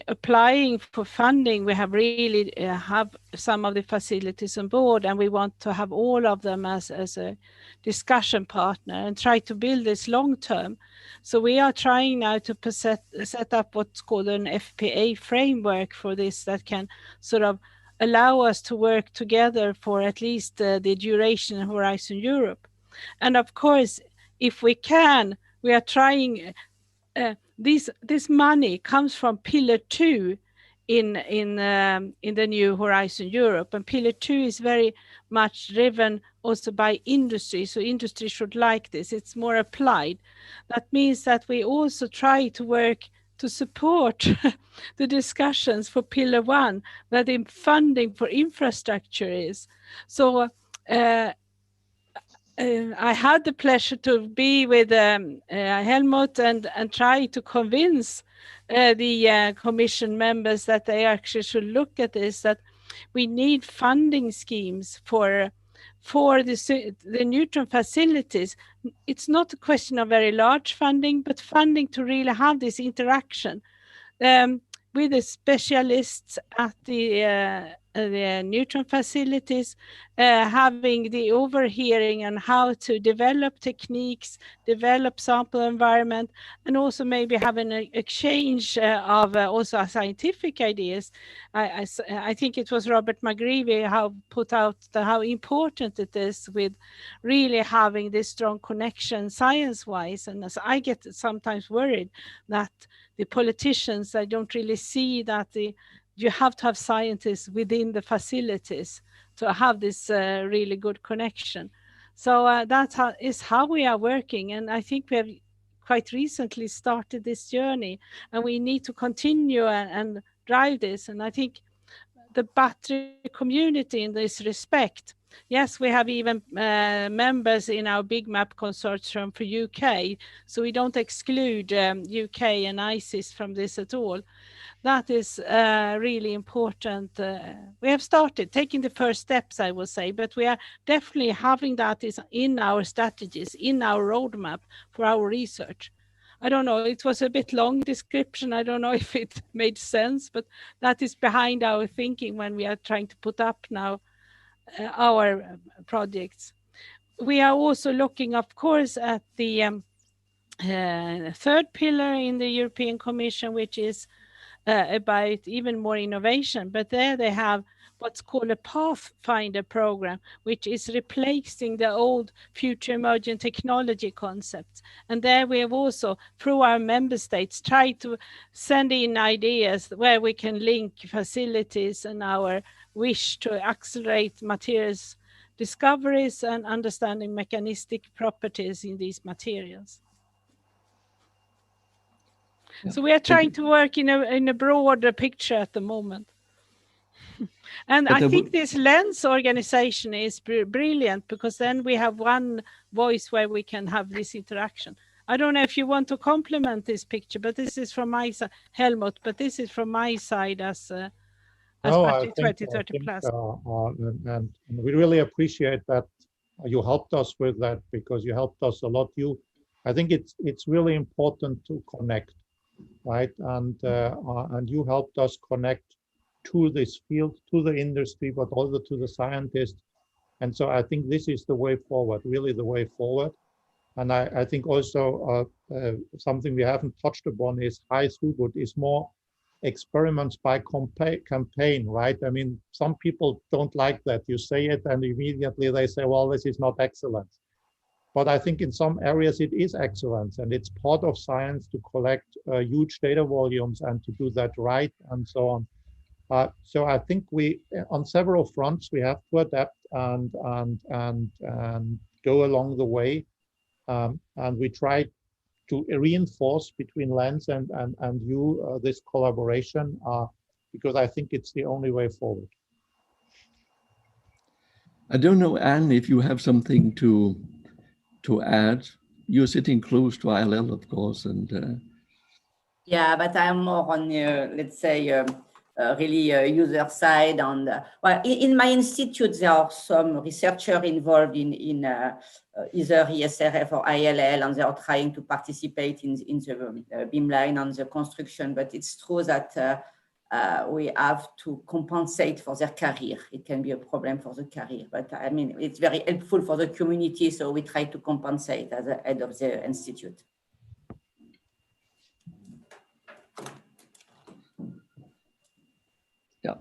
Speaker 6: applying for funding, we have really have some of the facilities on board, and we want to have all of them as a discussion partner and try to build this long term. So we are trying now to set up what's called an FPA framework for this, that can sort of allow us to work together for at least the duration of Horizon Europe. And of course, if we can, we are trying, this money comes from Pillar 2 in the New Horizon Europe. And Pillar 2 is very much driven also by industry. So industry should like this. It's more applied. That means that we also try to work to support the discussions for Pillar 1, where the funding for infrastructure is. So I had the pleasure to be with Helmut and try to convince the commission members that they actually should look at this, that we need funding schemes for the neutron facilities. It's not a question of very large funding, but funding to really have this interaction with the specialists at the neutron facilities, having the overhearing on how to develop techniques, develop sample environment, and also maybe have an exchange of also scientific ideas. I think it was Robert McGreevy who put out how important it is with really having this strong connection science-wise. And as I get sometimes worried that the politicians, I don't really see that you have to have scientists within the facilities to have this really good connection. So that is how we are working. And I think we have quite recently started this journey, and we need to continue and drive this. And I think the battery community in this respect, yes, we have even members in our Big Map consortium for UK, so we don't exclude UK and ISIS from this at all. That is really important. We have started taking the first steps, I will say, but we are definitely having that is in our strategies, in our roadmap for our research. I don't know, it was a bit long description. I don't know if it made sense, but that is behind our thinking when we are trying to put up now our projects. We are also looking, of course, at the third pillar in the European Commission, which is about even more innovation, but there they have what's called a Pathfinder program, which is replacing the old future emerging technology concepts. And there we have also, through our member states, tried to send in ideas where we can link facilities and our wish to accelerate materials discoveries and understanding mechanistic properties in these materials. Yeah. So we are trying to work in a broader picture at the moment. And I think this lens organization is brilliant, because then we have one voice where we can have this interaction. I don't know if you want to complement this picture, but this is from my side, Helmut, but this is from my side as Battery 2030 Plus.
Speaker 4: And we really appreciate that you helped us with that, because you helped us a lot. I think it's really important to connect, right? And you helped us connect to this field, to the industry, but also to the scientists. And so I think this is the way forward, really the way forward. And I think also something we haven't touched upon is high throughput is more experiments by campaign, right? I mean, some people don't like that. You say it and immediately they say, well, this is not excellence. But I think in some areas it is excellence, and it's part of science to collect huge data volumes and to do that right and so on. So I think we, on several fronts, we have to adapt and go along the way, and we try to reinforce between Lens and you this collaboration, because I think it's the only way forward.
Speaker 1: I don't know, Anne, if you have something to add. You're sitting close to ILL, of course, and
Speaker 11: yeah, but I'm more on let's say really user side. And well, in my institute there are some researchers involved in either ESRF or ILL, and they are trying to participate in the beamline and the construction. But it's true that we have to compensate for their career. It can be a problem for the career, but I mean, it's very helpful for the community, so we try to compensate as the head of the institute.
Speaker 1: Yeah,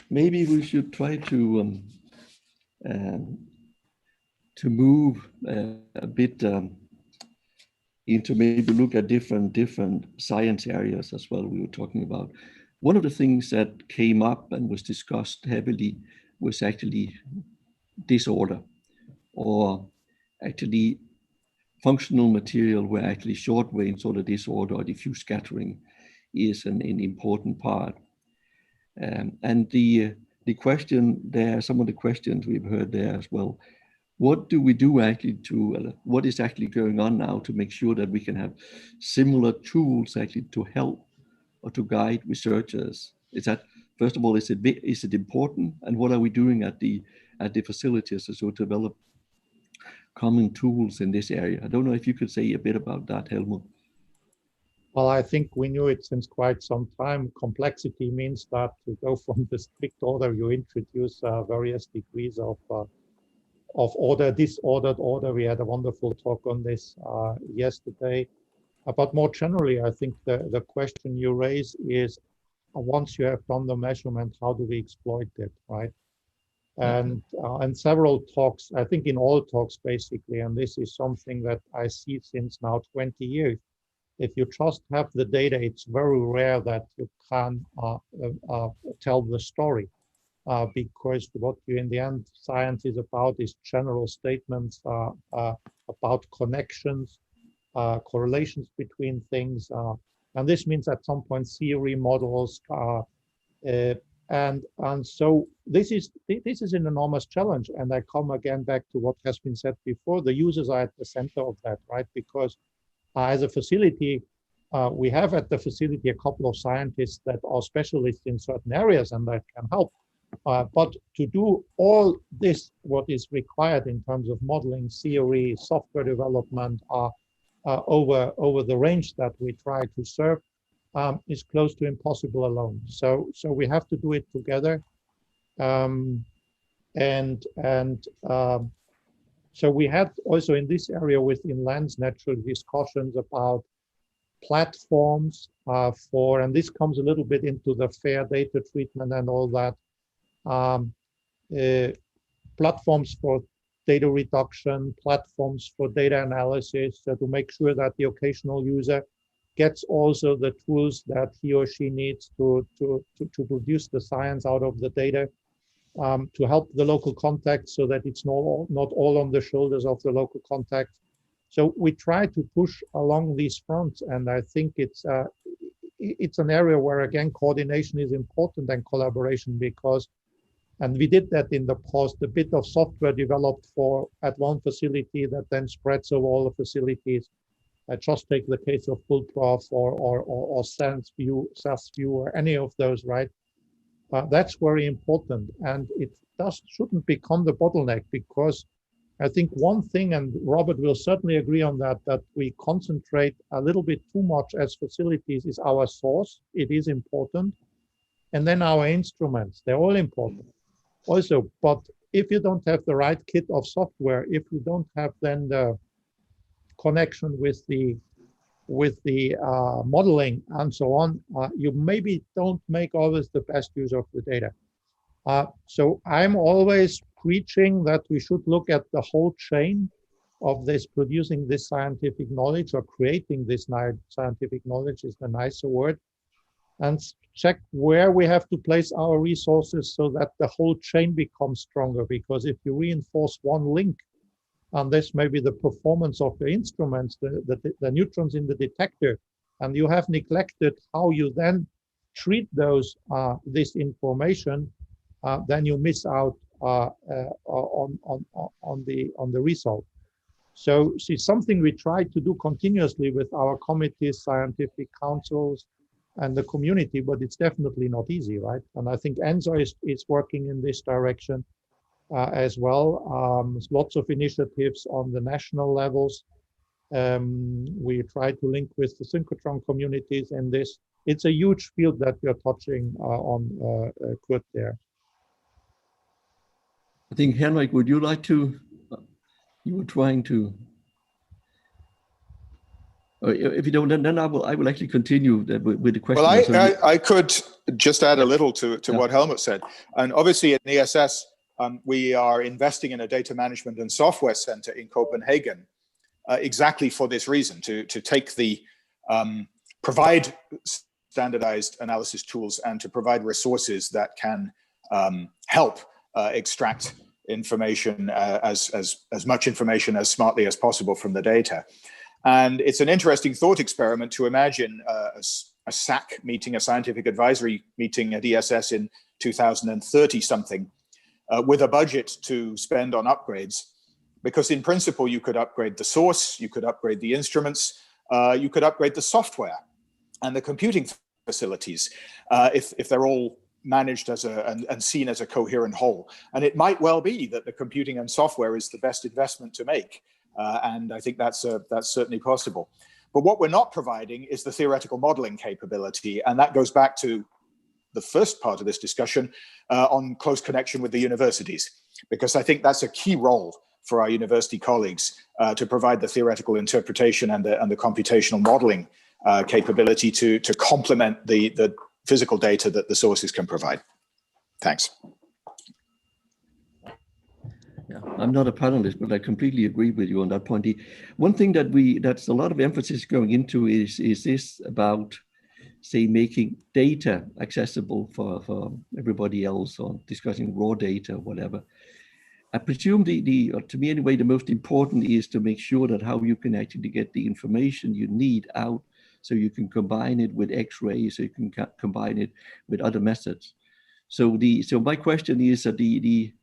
Speaker 1: maybe we should try to move a bit into maybe look at different science areas as well. We were talking about one of the things that came up and was discussed heavily was actually disorder, or actually functional material where actually short range sort of disorder or diffuse scattering is an important part. And the question there, some of the questions we've heard there as well, what do we do actually to, what is actually going on now to make sure that we can have similar tools actually to help or to guide researchers? Is that, first of all, is it important? And what are we doing at the facilities to develop common tools in this area? I don't know if you could say a bit about that, Helmut.
Speaker 4: Well, I think we knew it since quite some time. Complexity means that to go from the strict order, you introduce various degrees of order, disordered order. We had a wonderful talk on this yesterday. But more generally, I think the question you raise is, once you have done the measurement, how do we exploit it, right? And several talks, I think in all talks basically, and this is something that I see since now 20 years, if you just have the data, it's very rare that you can tell the story, because what you, in the end, science is about is general statements about connections, correlations between things, and this means at some point theory models, and so this is an enormous challenge. And I come again back to what has been said before. The users are at the center of that, right? Because as a facility, we have at the facility a couple of scientists that are specialists in certain areas and that can help. But to do all this, what is required in terms of modeling, theory, software development, over the range that we try to serve, is close to impossible alone. So we have to do it together. So we had also in this area within LENS naturally discussions about platforms and this comes a little bit into the fair data treatment and all that, platforms for data reduction, platforms for data analysis, to make sure that the occasional user gets also the tools that he or she needs to produce the science out of the data, to help the local contact so that it's not all on the shoulders of the local contact. So we try to push along these fronts, and I think it's an area where, again, coordination is important and collaboration, because, and we did that in the past, a bit of software developed at one facility that then spreads over all the facilities. Just take the case of Fullprof or SASView or any of those, right? That's very important, and it shouldn't become the bottleneck, because I think one thing, and Robert will certainly agree on that we concentrate a little bit too much as facilities, is our source. It is important. And then our instruments, they're all important also. But if you don't have the right kit of software, if you don't have then the connection with the modeling and so on, you maybe don't make always the best use of the data. So I'm always preaching that we should look at the whole chain of this, producing this scientific knowledge, or creating this scientific knowledge is the nicer word, and check where we have to place our resources so that the whole chain becomes stronger. Because if you reinforce one link, and this may be the performance of the instruments, the neutrons in the detector, and you have neglected how you then treat this information, then you miss out on the result. So it's something we try to do continuously with our committees, scientific councils, and the community, but it's definitely not easy, right? And I think ENSA is working in this direction as well. There's lots of initiatives on the national levels. We try to link with the synchrotron communities in this. It's a huge field that you're touching on, Kurt, there.
Speaker 1: I think, Henrik, would you like to, you were trying to, if you don't, then I will actually continue with the question.
Speaker 2: Well, I could just add a little to what Helmut said. And obviously at ESS, we are investing in a data management and software center in Copenhagen, exactly for this reason, to take provide standardized analysis tools and to provide resources that can help extract information, as much information as smartly as possible from the data. And it's an interesting thought experiment to imagine a SAC meeting, a scientific advisory meeting at ESS in 2030 something, with a budget to spend on upgrades, because in principle you could upgrade the source, you could upgrade the instruments, you could upgrade the software and the computing facilities if they're all managed as and seen as a coherent whole. And it might well be that the computing and software is the best investment to make, and I think that's certainly possible. But what we're not providing is the theoretical modeling capability, and that goes back to the first part of this discussion on close connection with the universities, because I think that's a key role for our university colleagues to provide the theoretical interpretation and the computational modeling capability to complement the physical data that the sources can provide. Thanks.
Speaker 1: Yeah, I'm not a panelist, but I completely agree with you on that point. One thing that's a lot of emphasis going into is this about, say, making data accessible for everybody else, or discussing raw data or whatever. I presume or to me anyway, the most important is to make sure that how you can actually get the information you need out, so you can combine it with X-rays, so you can combine it with other methods. So my question is that the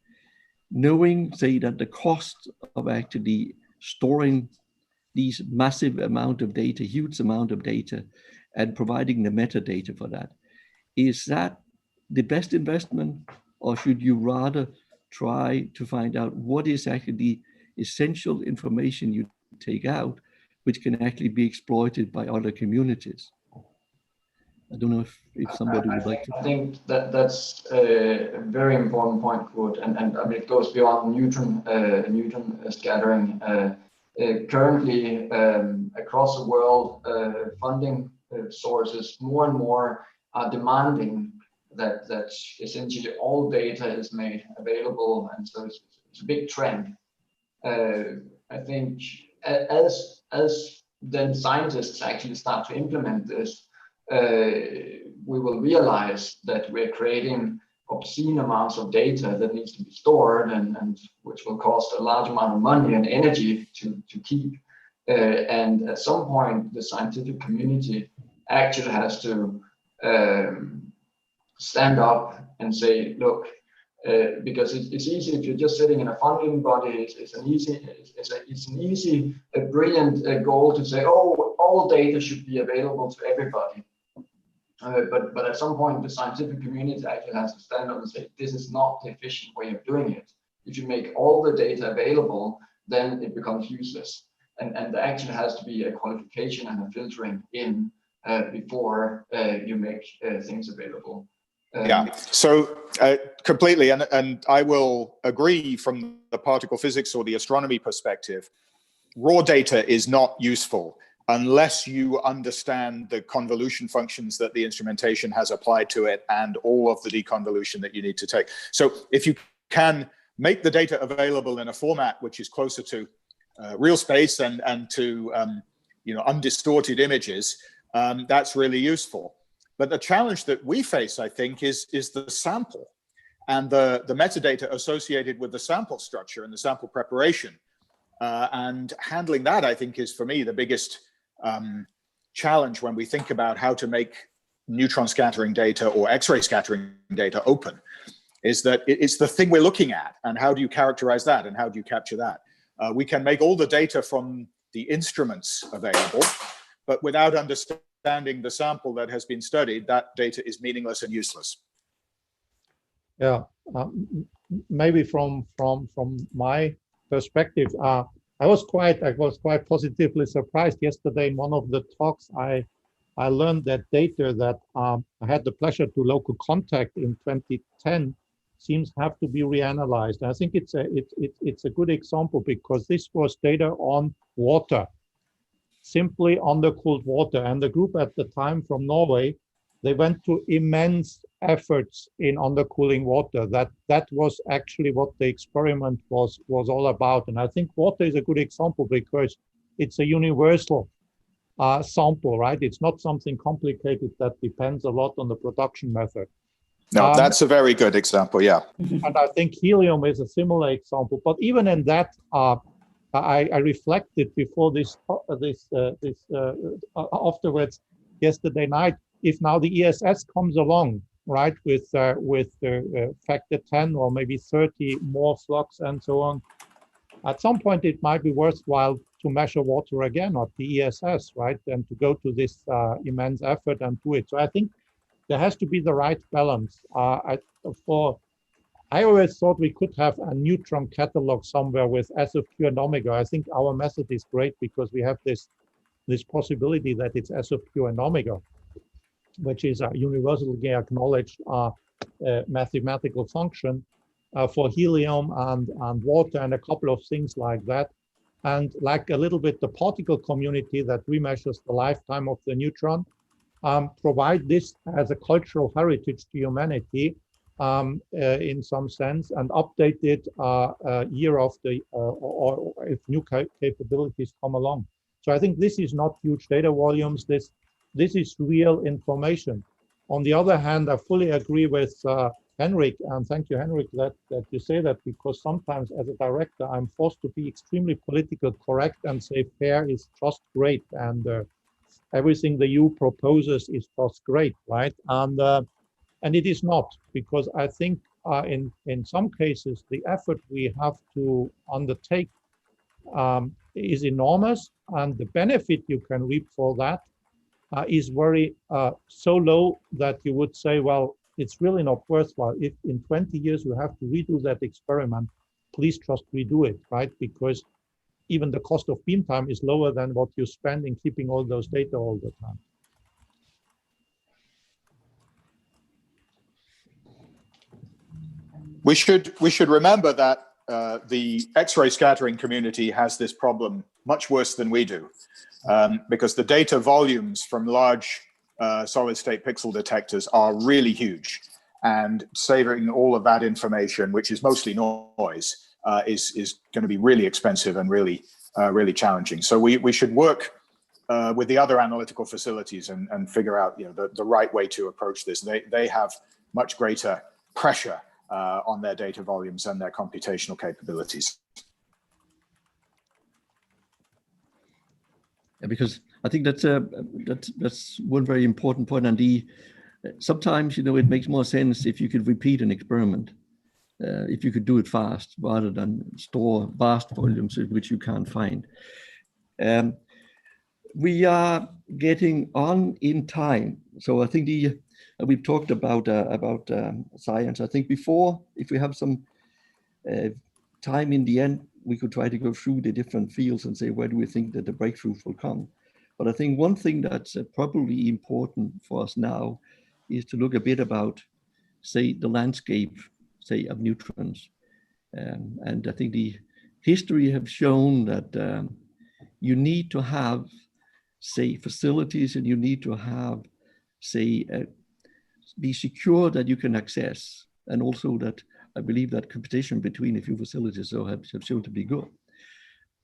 Speaker 1: knowing, say, that the cost of actually storing these massive amount of data, huge amount of data, and providing the metadata for that, is that the best investment, or should you rather try to find out what is actually the essential information you take out, which can actually be exploited by other communities? I don't know if somebody would like to.
Speaker 8: I think that's a very important point, Kurt, and I mean, it goes beyond neutron scattering. Currently, across the world, funding sources more and more are demanding that essentially all data is made available, and so it's a big trend. I think as then scientists actually start to implement this, we will realize that we're creating obscene amounts of data that needs to be stored, and which will cost a large amount of money and energy to keep. And at some point, the scientific community actually has to stand up and say, look, because it's easy if you're just sitting in a funding body. It's an easy, brilliant goal to say, oh, all data should be available to everybody. But at some point, the scientific community actually has to stand up and say, this is not the efficient way of doing it. If you make all the data available, then it becomes useless. And there actually has to be a qualification and a filtering in before you make things available.
Speaker 2: Yeah, so completely, and I will agree from the particle physics or the astronomy perspective, raw data is not useful unless you understand the convolution functions that the instrumentation has applied to it and all of the deconvolution that you need to take. So if you can make the data available in a format which is closer to real space and to undistorted images, that's really useful. But the challenge that we face, I think, is the sample and the metadata associated with the sample structure and the sample preparation. And handling that, I think, is for me the biggest challenge when we think about how to make neutron scattering data or X-ray scattering data open, is that it's the thing we're looking at, and how do you characterize that and how do you capture that? We can make all the data from the instruments available, but without understanding the sample that has been studied, that data is meaningless and useless.
Speaker 4: Yeah, maybe from my perspective, I was quite positively surprised yesterday in one of the talks. I learned that data that I had the pleasure to local contact in 2010 seems have to be reanalyzed. I think it's a good example, because this was data on water, simply undercooled water, and the group at the time from Norway, they went to immense efforts in undercooling water. That was actually what the experiment was all about. And I think water is a good example because it's a universal sample, right? It's not something complicated that depends a lot on the production method.
Speaker 2: No, that's a very good example, yeah.
Speaker 4: And I think helium is a similar example. But even in that, I reflected before afterwards yesterday night. If now the ESS comes along, right, with factor 10 or maybe 30 more flux and so on, at some point it might be worthwhile to measure water again at the ESS, right, and to go to this immense effort and do it. So I think there has to be the right balance. I always thought we could have a neutron catalog somewhere with S of Q and omega. I think our method is great because we have this possibility that it's S of Q and omega, which is a universally acknowledged mathematical function for helium and water and a couple of things like that. And like a little bit the particle community that remeasures the lifetime of the neutron, provide this as a cultural heritage to humanity in some sense, and update it year after or if new capabilities come along. So I think this is not huge data volumes. This is real information. On the other hand, I fully agree with Henrik, and thank you, Henrik, that you say that, because sometimes as a director, I'm forced to be extremely politically correct and say fair is just great, and everything the EU proposes is just great, right? And it is not, because I think in some cases, the effort we have to undertake is enormous, and the benefit you can reap for that is very so low that you would say, well, it's really not worthwhile. If in 20 years you have to redo that experiment, please just redo it, right? Because even the cost of beam time is lower than what you spend in keeping all those data all the time.
Speaker 2: We should remember that the X-ray scattering community has this problem much worse than we do, because the data volumes from large solid-state pixel detectors are really huge, and saving all of that information, which is mostly noise, is going to be really expensive and really challenging. So we should work with the other analytical facilities and figure out, the right way to approach this. They have much greater pressure on their data volumes and their computational capabilities.
Speaker 1: Yeah, because I think that's one very important point. And sometimes, it makes more sense if you could repeat an experiment, if you could do it fast rather than store vast volumes which you can't find. We are getting on in time, so I think we've talked about science. I think before, if we have some time in the end, we could try to go through the different fields and say, where do we think that the breakthroughs will come? But I think one thing that's probably important for us now is to look a bit about, say, the landscape, say, of neutrons. And I think the history have shown that you need to have, say, facilities, and you need to have, say, be secure that you can access, and also that I believe that competition between a few facilities have shown to be good.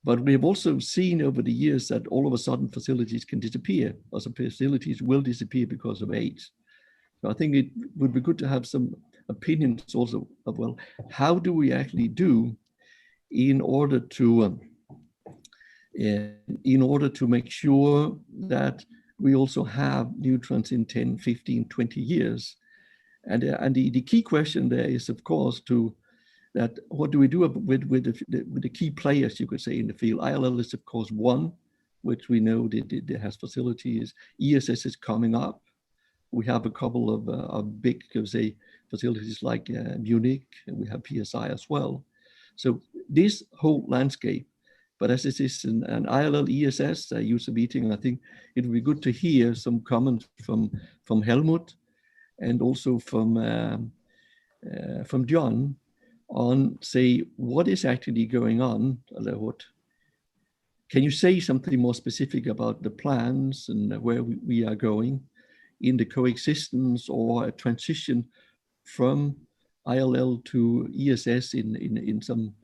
Speaker 1: But we have also seen over the years that all of a sudden facilities can disappear, or some facilities will disappear because of age. So I think it would be good to have some opinions also of, well, how do we actually do in order to make sure that we also have neutrons in 10, 15, 20 years. And the key question there is, of course, what do we do with the key players, you could say, in the field? ILL is, of course, one, which we know that has facilities. ESS is coming up. We have a couple of big, say, facilities like Munich, and we have PSI as well. So this whole landscape, but as it is an ILL ESS user meeting, I think it would be good to hear some comments from Helmut and also from John on, say, what is actually going on. Can you say something more specific about the plans and where we are going in the coexistence or a transition from ILL to ESS in some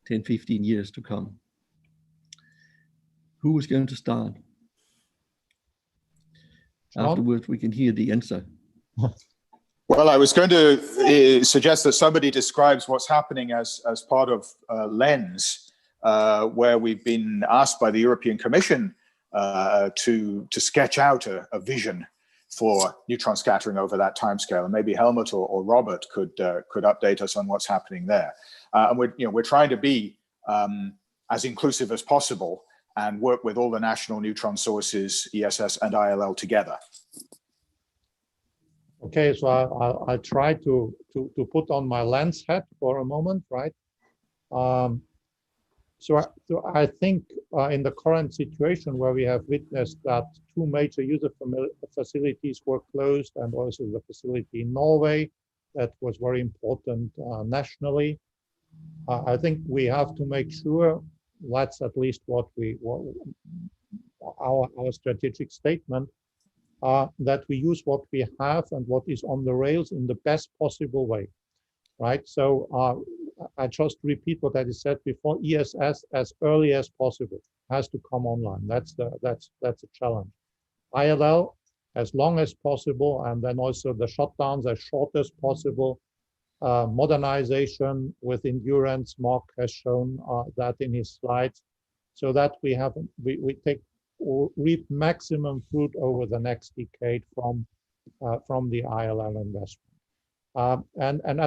Speaker 1: 10, 15 years to come? Who is going to start? Afterwards, we can hear the answer.
Speaker 2: Well, I was going to suggest that somebody describes what's happening as part of LENS, where we've been asked by the European Commission to sketch out a vision for neutron scattering over that timescale, and maybe Helmut or Robert could update us on what's happening there. And we're trying to be as inclusive as possible and work with all the national neutron sources, ESS and ILL together.
Speaker 4: Okay, so I'll try to put on my lens hat for a moment, right? So I think in the current situation where we have witnessed that two major user facilities were closed, and also the facility in Norway, that was very important nationally. I think we have to make sure, that's at least what our strategic statement, that we use what we have and what is on the rails in the best possible way, right? So I just repeat what I said before: ESS as early as possible has to come online. That's a challenge. ILL as long as possible, and then also the shutdowns as short as possible. Modernization with endurance. Mark has shown that in his slides, so that we reap maximum fruit over the next decade from the ILL investment. And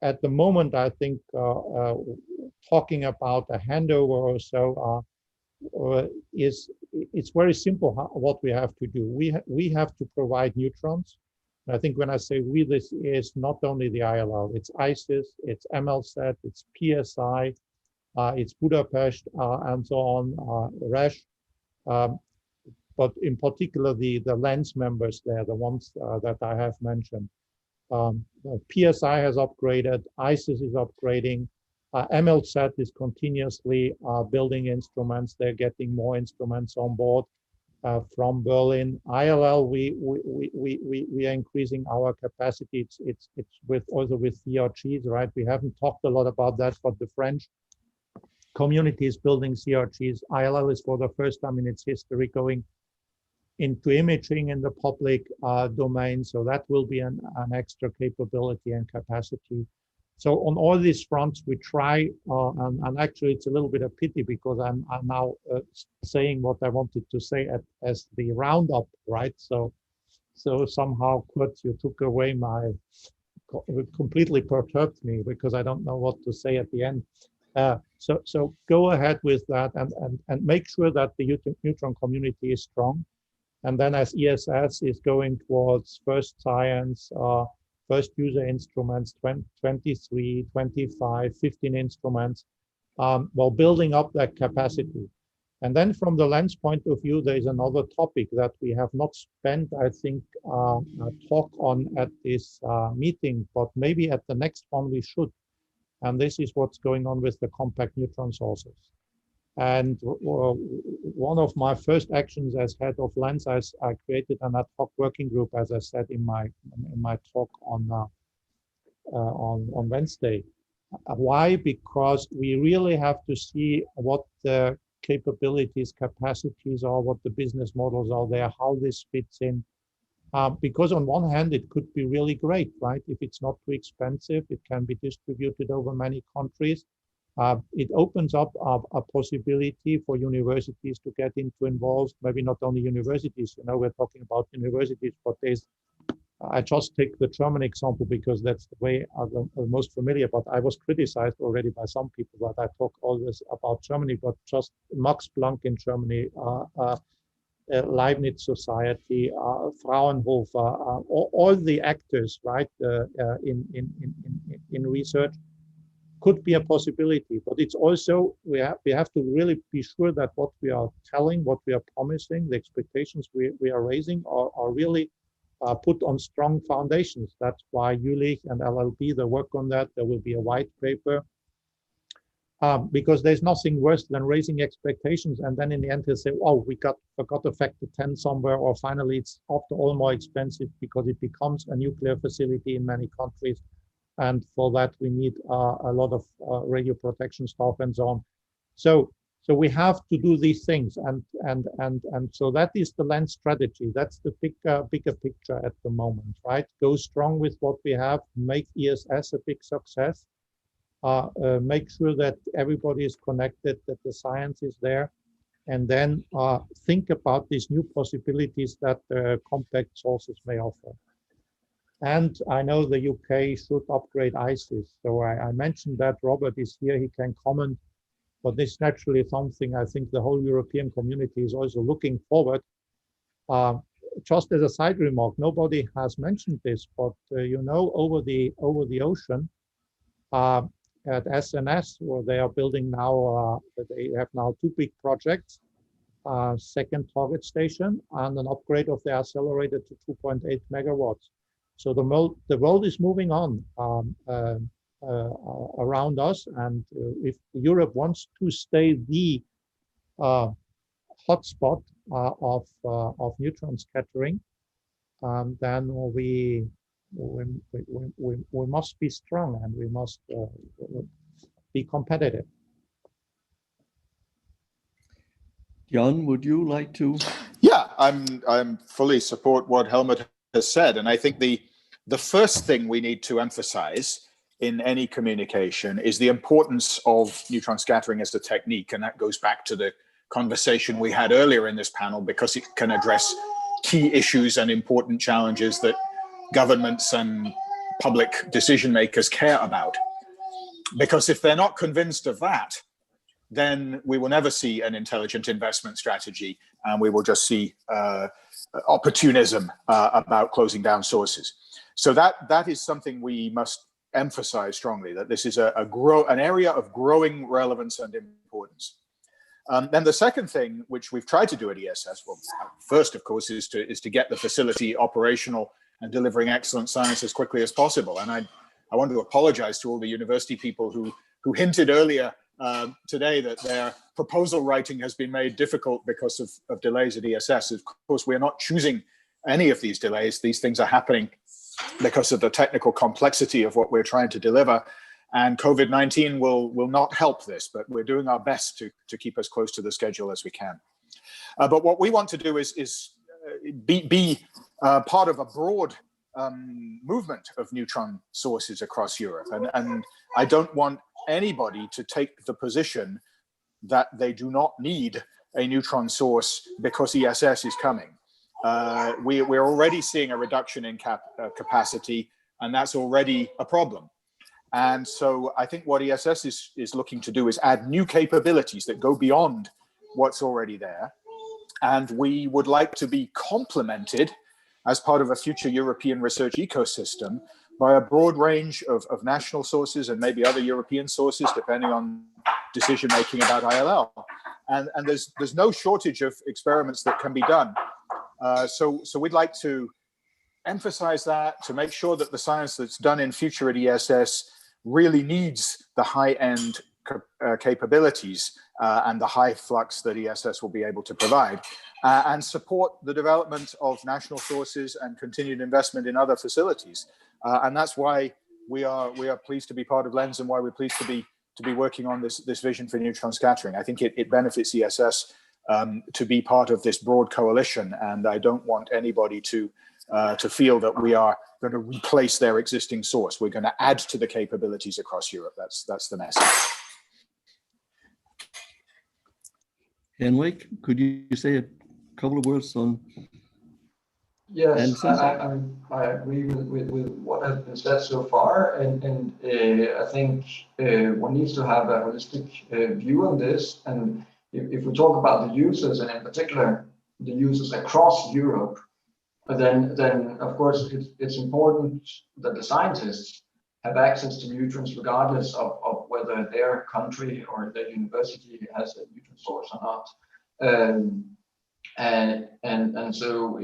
Speaker 4: at the moment, I think talking about a handover or so it's very simple what we have to do. We have to provide neutrons. I think when I say we, this is not only the ILL, it's ISIS, it's MLSAT, it's PSI, it's Budapest, and so on, RESH. But in particular, the LENS members there, the ones that I have mentioned. PSI has upgraded, ISIS is upgrading, MLSAT is continuously building instruments. They're getting more instruments on board from Berlin. ILL, we are increasing our capacity. It's also with CRGs, right? We haven't talked a lot about that, but the French community is building CRGs. ILL is for the first time in its history going into imaging in the public domain. So that will be an extra capability and capacity. So on all these fronts, we try, and actually it's a little bit of pity because I'm now saying what I wanted to say as the roundup, right? So somehow, Kurt, you took away it completely perturbed me because I don't know what to say at the end. So go ahead with that and make sure that the neutron community is strong. And then as ESS is going towards first science, first user instruments, 23, 25, 15 instruments, while building up that capacity. And then from the LENS point of view, there is another topic that we have not spent, I think, a talk on at this meeting, but maybe at the next one we should. And this is what's going on with the compact neutron sources. And one of my first actions as head of LENS, I created an ad hoc working group, as I said in my talk on Wednesday. Why? Because we really have to see what the capabilities, capacities are, what the business models are there, how this fits in. Because on one hand, it could be really great, right? If it's not too expensive, it can be distributed over many countries. It opens up a possibility for universities to get involved, maybe not only universities, we're talking about universities, but I just take the German example because that's the way I'm most familiar, but I was criticized already by some people that I talk always about Germany, but just Max Planck in Germany, Leibniz Society, Fraunhofer, all the actors, right, in research could be a possibility. But it's also, we have to really be sure that what we are telling, what we are promising, the expectations we are raising are really put on strong foundations. That's why Jülich and LLB, they work on that. There will be a white paper. Because there's nothing worse than raising expectations and then in the end they say, oh, we forgot a factor 10 somewhere, or finally it's after all more expensive because it becomes a nuclear facility in many countries, and for that we need a lot of radio protection stuff and so on. So we have to do these things, and so that is the land strategy. That's the bigger picture at the moment, right? Go strong with what we have, make ESS a big success, make sure that everybody is connected, that the science is there, and then think about these new possibilities that compact sources may offer. And I know the UK should upgrade ISIS. So I mentioned that. Robert is here, he can comment. But this is naturally something I think the whole European community is also looking forward. Just as a side remark, nobody has mentioned this, but you know, over the ocean at SNS, where they are building now, they have now 2 big projects, second target station and an upgrade of the accelerator to 2.8 megawatts. So the world is moving on. Around us, and if Europe wants to stay the hotspot of neutron scattering, then we must be strong and we must be competitive.
Speaker 1: Jan, would you like to?
Speaker 2: Yeah, I'm fully support what Helmut has said, and I think the first thing we need to emphasize in any communication is the importance of neutron scattering as a technique. And that goes back to the conversation we had earlier in this panel, because it can address key issues and important challenges that governments and public decision makers care about. Because if they're not convinced of that, then we will never see an intelligent investment strategy, and we will just see opportunism about closing down sources. So that is something we must emphasize strongly, that this is an area of growing relevance and importance. Then the second thing, which we've tried to do at ESS, well, first, of course, is to get the facility operational and delivering excellent science as quickly as possible. And I want to apologize to all the university people who hinted earlier today that their proposal writing has been made difficult because of delays at ESS. Of course, we're not choosing any of these delays. These things are happening because of the technical complexity of what we're trying to deliver. And COVID-19 will not help this, but we're doing our best to keep as close to the schedule as we can. But what we want to do is be part of a broad movement of neutron sources across Europe. And I don't want anybody to take the position that they do not need a neutron source because ESS is coming. We're already seeing a reduction in capacity, and that's already a problem. And so I think what ESS is looking to do is add new capabilities that go beyond what's already there. And we would like to be complemented as part of a future European research ecosystem by a broad range of national sources and maybe other European sources, depending on decision-making about ILL. And there's no shortage of experiments that can be done. So we'd like to emphasize that, to make sure that the science that's done in future at ESS really needs the high-end capabilities and the high flux that ESS will be able to provide, and support the development of national sources and continued investment in other facilities. And that's why we are pleased to be part of LENS, and why we're pleased to be working on this vision for neutron scattering. I think it benefits ESS to be part of this broad coalition, and I don't want anybody to feel that we are going to replace their existing source. We're going to add to the capabilities across Europe. That's the message.
Speaker 1: Henrik, could you say a couple of words on?
Speaker 8: Yes, I agree with what has been said so far, and I think one needs to have a holistic view on this. And if we talk about the users, and in particular the users across Europe, then of course it's important that the scientists have access to neutrons regardless of whether their country or their university has a neutron source or not. And so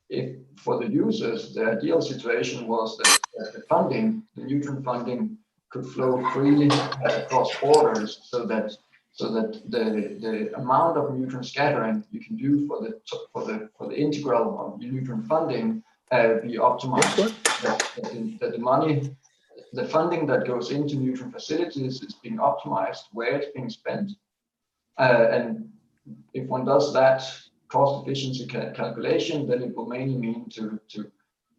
Speaker 8: if for the users, the ideal situation was that the funding, the neutron funding, could flow freely across borders, so that the amount of neutron scattering you can do for the integral of the neutron funding be optimized. That the funding that goes into neutron facilities is being optimized, where it's being spent, And if one does that cost efficiency calculation, then it will mainly mean to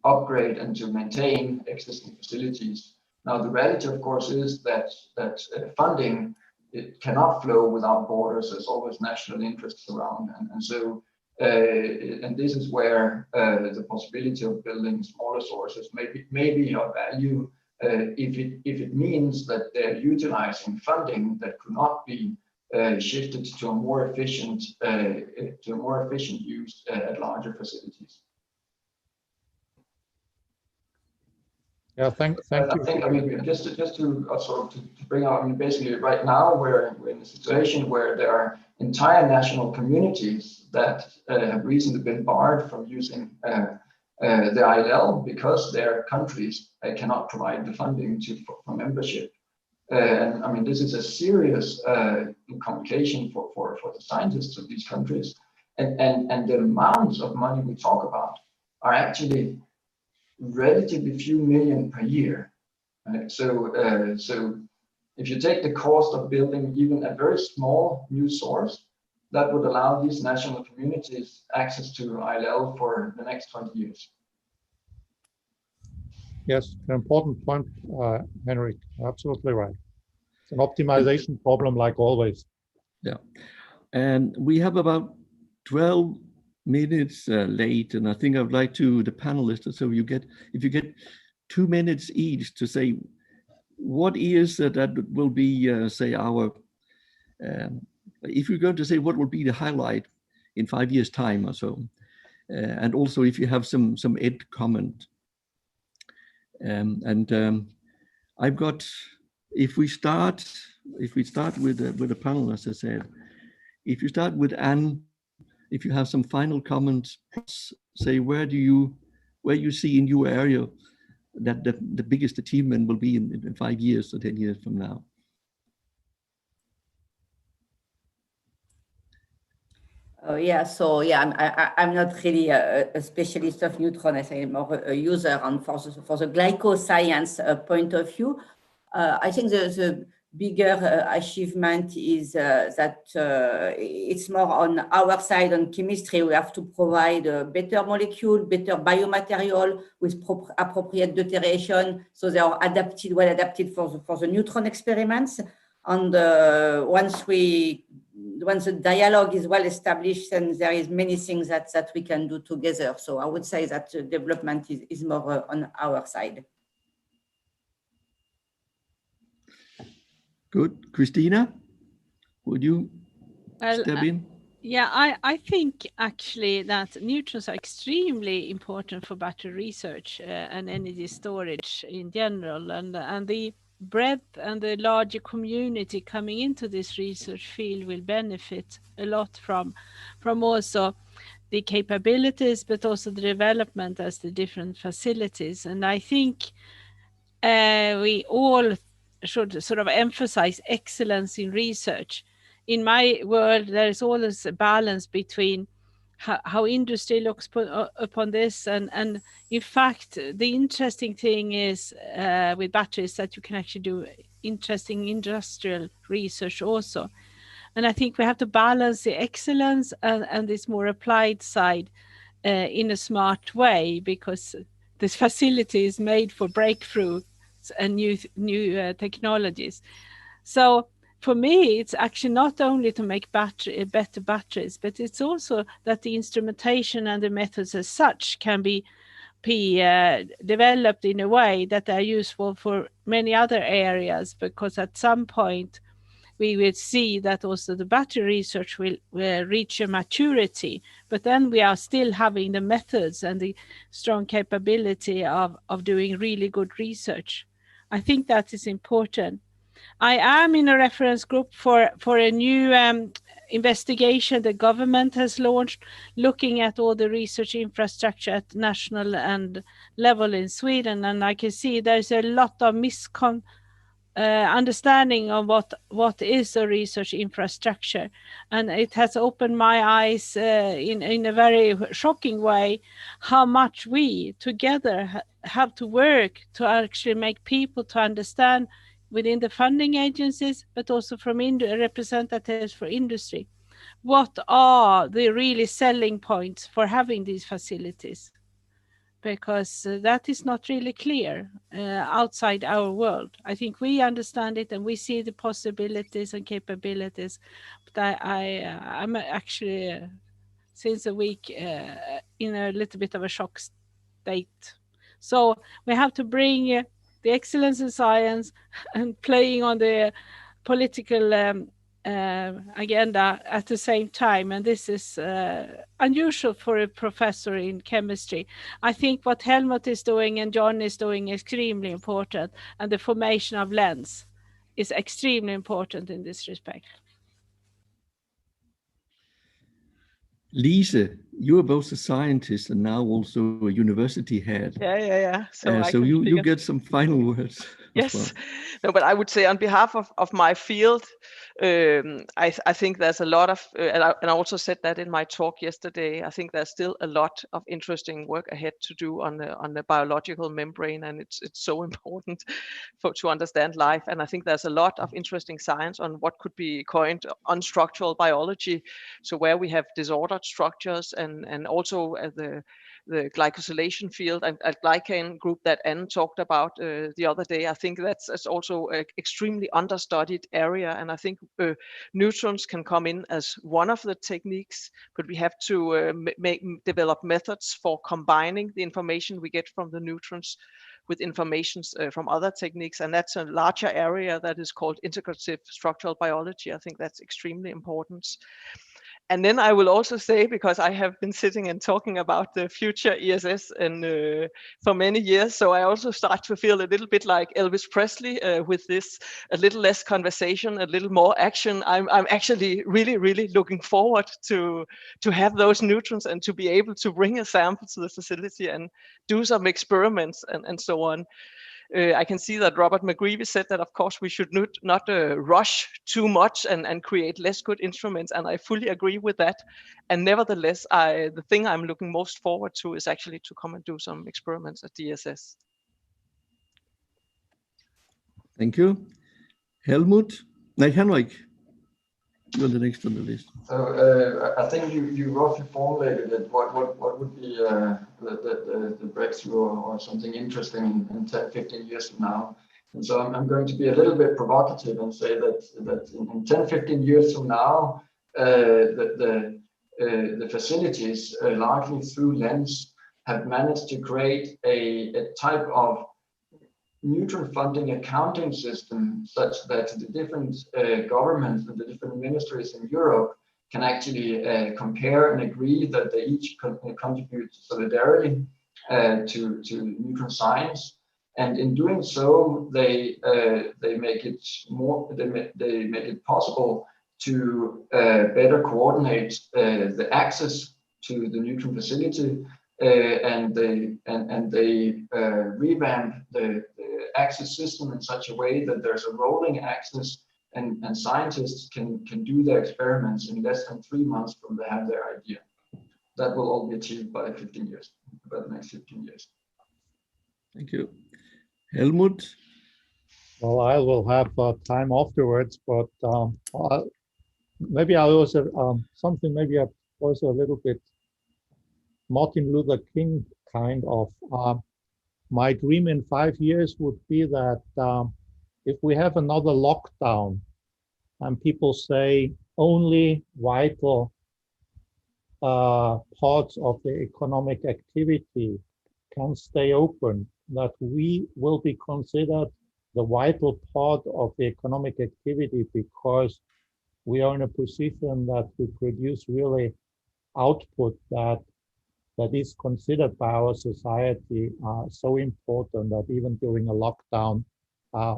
Speaker 8: upgrade and to maintain existing facilities. Now, the reality, of course, is that funding, it cannot flow without borders. There's always national interests around, and this is where the possibility of building smaller sources may be of value if it means that they're utilizing funding that could not be shifted to a more efficient use at larger facilities.
Speaker 4: Yeah, thank you.
Speaker 8: I think, I mean, just to sort of to bring out, I mean, basically right now we're in a situation where there are entire national communities that have recently been barred from using the ILL because their countries cannot provide the funding for membership. And I mean, this is a serious complication for the scientists of these countries. And the amounts of money we talk about are actually relatively few million per year. Right? So if you take the cost of building even a very small new source, that would allow these national communities access to ILL for the next 20 years.
Speaker 4: Yes, an important point, Henrik. Absolutely right. It's an optimization problem, like always.
Speaker 1: Yeah, and we have about 12 minutes late, and I think I'd like to the panelists. So if you get 2 minutes each to say what is that will be say our. If you're going to say what will be the highlight in 5 years' time or so, and also if you have some end comment. I've got, if we start with the panel, as I said, if you start with Anne, if you have some final comments, say where you see in your area that the biggest achievement will be in 5 years or 10 years from now.
Speaker 11: Yeah, so yeah, I'm not really a specialist of neutron. I'm more a user, and for the glycoscience point of view, I think the bigger achievement is that it's more on our side on chemistry. We have to provide a better molecule, better biomaterial with appropriate deuteration, so they are well adapted for the neutron experiments. And once the dialogue is well established, then there is many things that we can do together. So I would say that development is more on our side.
Speaker 1: Good. Christina, would you step in?
Speaker 6: Yeah, I think actually that neutrons are extremely important for battery research and energy storage in general, and the breadth and the larger community coming into this research field will benefit a lot from also the capabilities, but also the development as the different facilities. And I think we all should sort of emphasize excellence in research. In my world, there is always a balance between how industry looks upon this, and in fact, the interesting thing is with batteries that you can actually do interesting industrial research also. And I think we have to balance the excellence and this more applied side in a smart way, because this facility is made for breakthroughs and new technologies. So for me, it's actually not only to make better batteries, but it's also that the instrumentation and the methods as such can be developed in a way that are useful for many other areas, because at some point we will see that also the battery research will reach a maturity, but then we are still having the methods and the strong capability of doing really good research. I think that is important. I am in a reference group for a new investigation the government has launched, looking at all the research infrastructure at national and level in Sweden. And I can see there's a lot of understanding of what is a research infrastructure. And it has opened my eyes in a very shocking way, how much we together have to work to actually make people to understand within the funding agencies, but also from representatives for industry. What are the really selling points for having these facilities? Because that is not really clear outside our world. I think we understand it and we see the possibilities and capabilities, but I'm actually since a week in a little bit of a shock state. So we have to bring the excellence in science and playing on the political agenda at the same time, and this is unusual for a professor in chemistry. I think what Helmut is doing and John is doing is extremely important, and the formation of lens is extremely important in this respect.
Speaker 1: Lise, you are both a scientist and now also a university head.
Speaker 7: Yeah.
Speaker 1: So you get some final words.
Speaker 7: Yes,
Speaker 1: well.
Speaker 7: No, but I would say on behalf of my field, I think there's a lot of, and I also said that in my talk yesterday, I think there's still a lot of interesting work ahead to do on the biological membrane, and it's so important to understand life. And I think there's a lot of interesting science on what could be coined unstructural biology, so where we have disordered structures and also the glycosylation field and glycan group that Anne talked about the other day. I think that's also an extremely understudied area, and I think neutrons can come in as one of the techniques, but we have to develop methods for combining the information we get from the neutrons with informations from other techniques, and that's a larger area that is called integrative structural biology. I think that's extremely important. And then I will also say, because I have been sitting and talking about the future ESS and for many years, so I also start to feel a little bit like Elvis Presley with this, a little less conversation, a little more action. I'm actually really looking forward to have those neutrons and to be able to bring a sample to the facility and do some experiments and so on. I can see that Robert McGreevy said that, of course, we should not rush too much and create less good instruments, and I fully agree with that. And nevertheless, the thing I'm looking most forward to is actually to come and do some experiments at DSS.
Speaker 1: Thank you. Helmut? No, Henrik, you're the next on the list.
Speaker 8: So I think you roughly formulated it. What would be the breakthrough or something interesting in 10, 15 years from now? And so I'm going to be a little bit provocative and say that in 10, 15 years from now, the facilities, largely through LENS, have managed to create a type of neutron funding accounting system such that the different governments and the different ministries in Europe can actually compare and agree that they each contribute solidarity to neutron science, and in doing so, they make it possible to better coordinate the access to the neutron facility, and they revamp the access system in such a way that there's a rolling access, and scientists can do their experiments in less than 3 months from they have their idea. That will all be achieved by the next 15 years.
Speaker 1: Thank you. Helmut?
Speaker 4: Well, I will have time afterwards, but maybe I also something maybe also a little bit Martin Luther King kind of. My dream in 5 years would be that if we have another lockdown and people say only vital parts of the economic activity can stay open, that we will be considered the vital part of the economic activity because we are in a position that we produce really output that is considered by our society so important that even during a lockdown,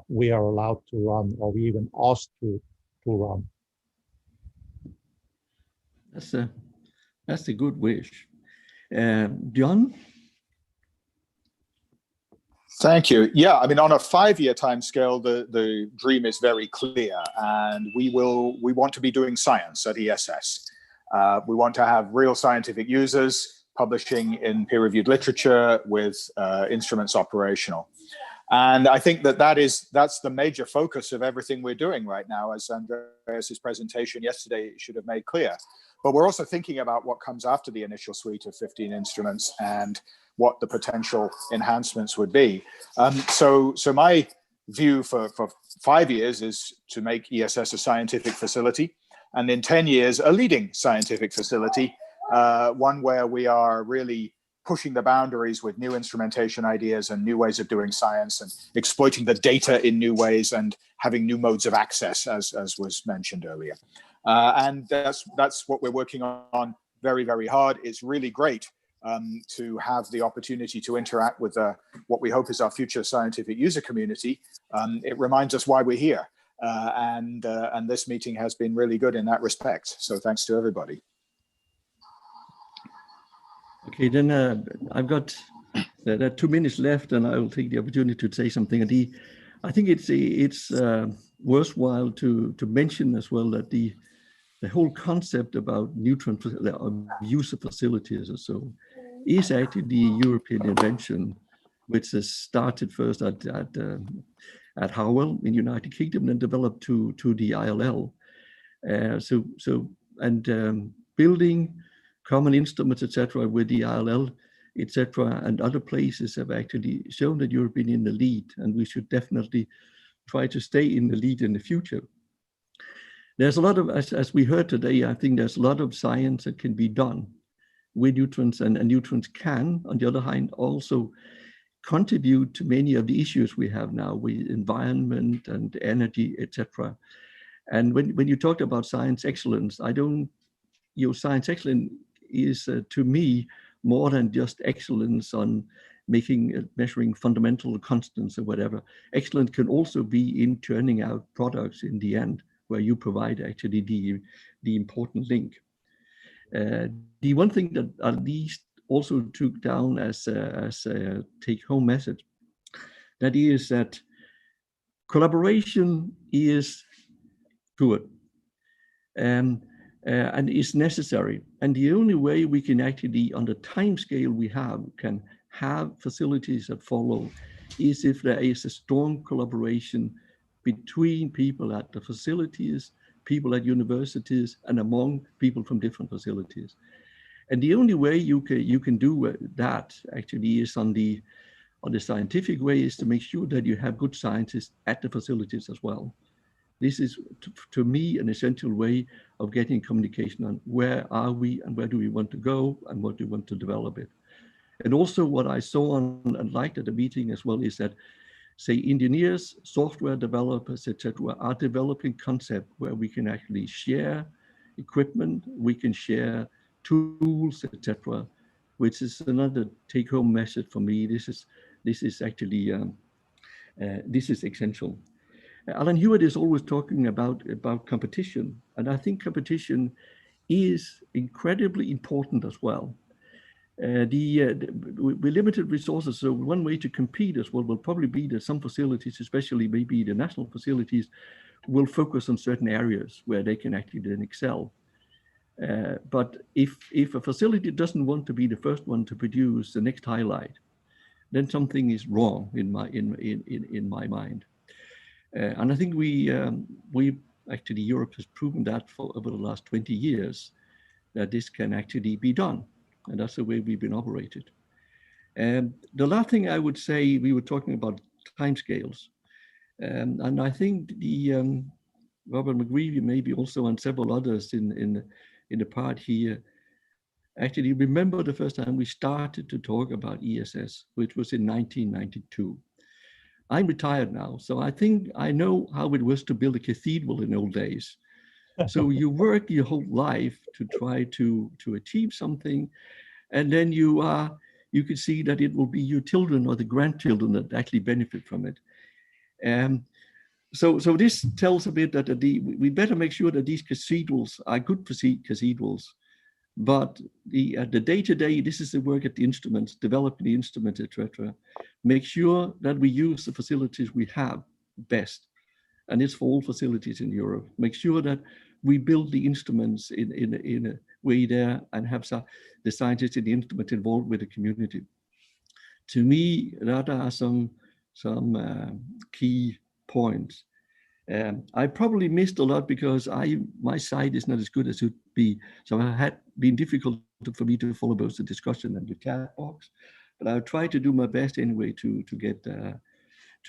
Speaker 4: we are allowed to run, or we even asked to run.
Speaker 1: That's a good wish. John?
Speaker 2: Thank you. Yeah, I mean, on a 5-year timescale, the dream is very clear, and we want to be doing science at ESS. We want to have real scientific users publishing in peer-reviewed literature with instruments operational. And I think that's the major focus of everything we're doing right now, as Andreas's presentation yesterday should have made clear. But we're also thinking about what comes after the initial suite of 15 instruments and what the potential enhancements would be. So my view for 5 years is to make ESS a scientific facility, and in 10 years, a leading scientific facility, one where we are really pushing the boundaries with new instrumentation ideas and new ways of doing science and exploiting the data in new ways and having new modes of access, as was mentioned earlier. And that's what we're working on very, very hard. It's really great to have the opportunity to interact with what we hope is our future scientific user community. It reminds us why we're here. And this meeting has been really good in that respect. So thanks to everybody. Okay, then I've got 2 minutes left, and I will take the opportunity to say something. I think it's worthwhile to mention as well that the whole concept about neutron user facilities or so is actually the European invention, which has started first at Harwell in United Kingdom and developed to the ILL. Building common instruments, etc., with the ILL, etc., and other places have actually shown that Europe is in the lead, and we should definitely try to stay in the lead in the future. There's a lot of, as we heard today, I think there's a lot of science that can be done with neutrons, and neutrons can, on the other hand, also contribute to many of the issues we have now with environment and energy, etc. And when you talked about science excellence, science excellence is to me more than just excellence on measuring fundamental constants or whatever. Excellence can also be in turning out products in the end, where you provide actually the important link. The one thing that at least also took down as a take-home message, that is that collaboration is good and is necessary. And the only way we can actually, on the time scale we can have facilities that follow, is if there is a strong collaboration between people at the facilities, people at universities, and among people from different facilities. And the only way you can do that actually is on the scientific way, is to make sure that you have good scientists at the facilities as well. This is, to me, an essential way of getting communication on where are we and where do we want to go and what do we want to develop it. And also what I saw and liked at the meeting as well is that, say, engineers, software developers, etc., are developing concepts where we can actually share equipment, we can share tools, etc., which is another take-home message for me. This is actually this is essential. Alan Hewitt is always talking about competition, and I think competition is incredibly important as well. With limited resources, so one way to compete as well will probably be that some facilities, especially maybe the national facilities, will focus on certain areas where they can actually then excel. But if a facility doesn't want to be the first one to produce the next highlight, then something is wrong in my mind. And I think we actually, Europe has proven that for over the last 20 years, that this can actually be done. And that's the way we've been operated. And the last thing I would say, we were talking about timescales. And I think Robert McGreevy, maybe also and several others in the part here, actually remember the first time we started to talk about ESS, which was in 1992. I'm retired now, so I think I know how it was to build a cathedral in old days. So you work your whole life to try to achieve something, and then you can see that it will be your children or the grandchildren that actually benefit from it. So this tells a bit that we better make sure that these cathedrals are good cathedrals, but the day-to-day, this is the work at the instruments, developing the instruments, etc. Make sure that we use the facilities we have best, and it's for all facilities in Europe. Make sure that we build the instruments in a way there and have the scientists in the instrument involved with the community. To me, that are some
Speaker 1: key points. I probably missed a lot because my site is not as good as it would be. So it had been difficult for me to follow both the discussion and the chat box. But I'll try to do my best anyway to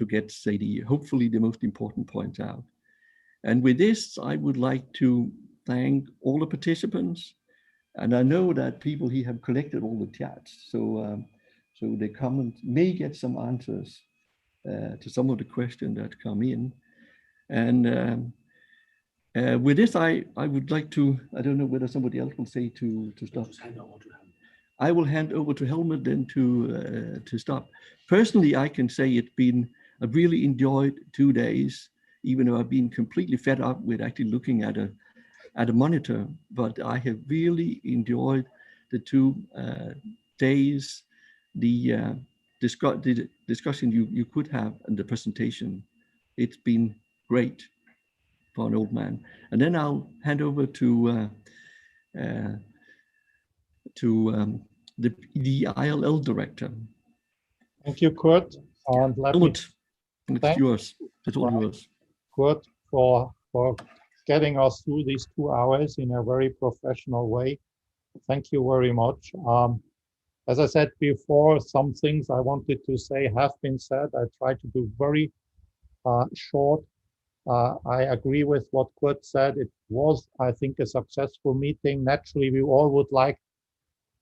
Speaker 1: get say hopefully the most important points out. And with this, I would like to thank all the participants. And I know that people here have collected all the chats, so the comments may get some answers to some of the questions that come in. And with this, I would like to, I don't know whether somebody else will say to stop. I will hand over to Helmut then to stop. Personally, I can say I've really enjoyed 2 days, even though I've been completely fed up with actually looking at a monitor, but I have really enjoyed the 2 days, the discussion you could have and the presentation. It's been great for an old man. And then I'll hand over to the ILL director.
Speaker 4: Thank you, Kurt. And
Speaker 1: Helmut, it's yours. It's all yours.
Speaker 4: Kurt, for getting us through these 2 hours in a very professional way. Thank you very much. As I said before, some things I wanted to say have been said. I try to do very short. I agree with what Kurt said. It was, I think, a successful meeting. Naturally, we all would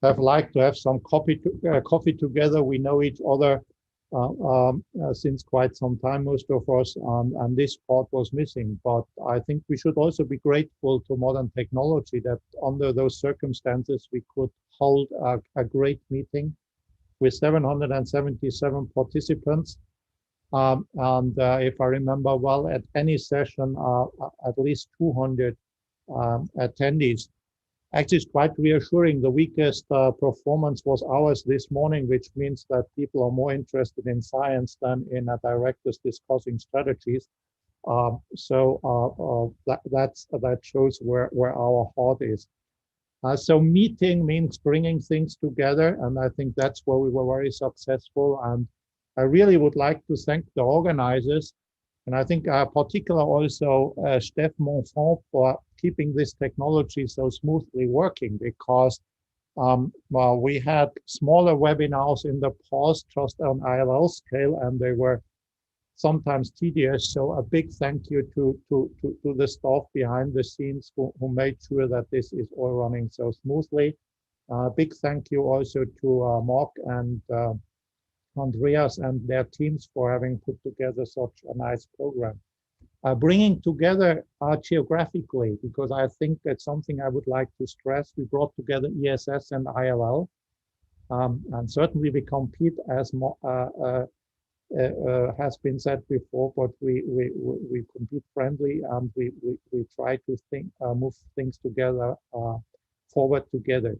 Speaker 4: have liked to have some coffee together. We know each other since quite some time, most of us, and this part was missing. But I think we should also be grateful to modern technology that under those circumstances, we could hold a great meeting with 777 participants. And if I remember well, at any session, at least 200 attendees. Actually, it's quite reassuring. The weakest performance was ours this morning, which means that people are more interested in science than in directors discussing strategies. That shows where our heart is. So meeting means bringing things together, and I think that's where we were very successful. And I really would like to thank the organizers, and I think particularly also Steph Monfort for keeping this technology so smoothly working, because well, we had smaller webinars in the past just on ILL scale, and they were sometimes tedious. So a big thank you to the staff behind the scenes who made sure that this is all running so smoothly. Big thank you also to Mark and Andreas and their teams for having put together such a nice program. Bringing together geographically, because I think that's something I would like to stress. We brought together ESS and ILL, and certainly we compete as has been said before, but we compete friendly, and we try to move things together forward together.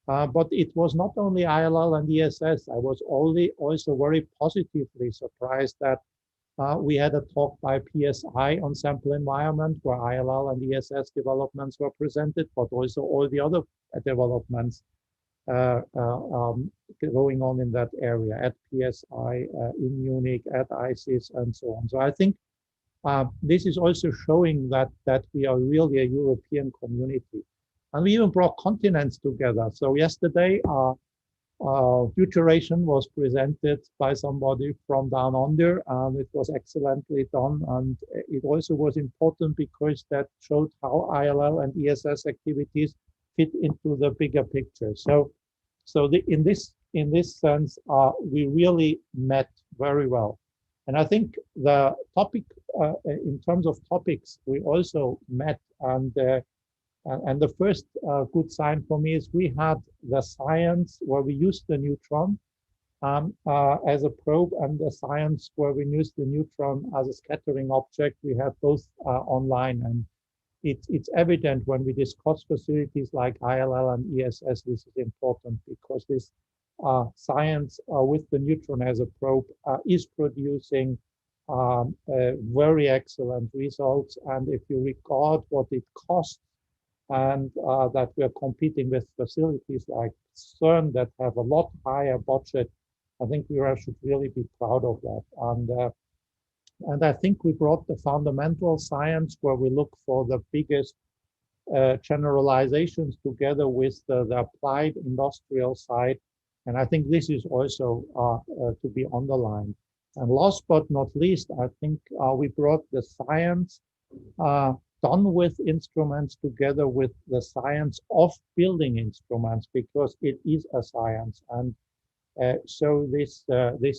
Speaker 4: But it was not only ILL and ESS. I was also very positively surprised that we had a talk by PSI on sample environment, where ILL and ESS developments were presented, but also all the other developments going on in that area at PSI, in Munich, at ISIS, and so on. So I think this is also showing that we are really a European community. And we even brought continents together. So yesterday, Futuration was presented by somebody from down under, and it was excellently done. And it also was important because that showed how ILL and ESS activities fit into the bigger picture. So in this sense, we really met very well. And I think the topic, in terms of topics, we also met, and the first good sign for me is we had the science where we used the neutron as a probe, and the science where we used the neutron as a scattering object. We had both online, and it's evident when we discuss facilities like ILL and ESS, this is important, because this science with the neutron as a probe is producing very excellent results. And if you regard what it costs, and that we are competing with facilities like CERN that have a lot higher budget I think we should really be proud of that. And I think we brought the fundamental science where we look for the biggest generalizations together with the applied industrial side. And I think this is also to be underlined. And last but not least, I think we brought the science done with instruments together with the science of building instruments, because it is a science. And so this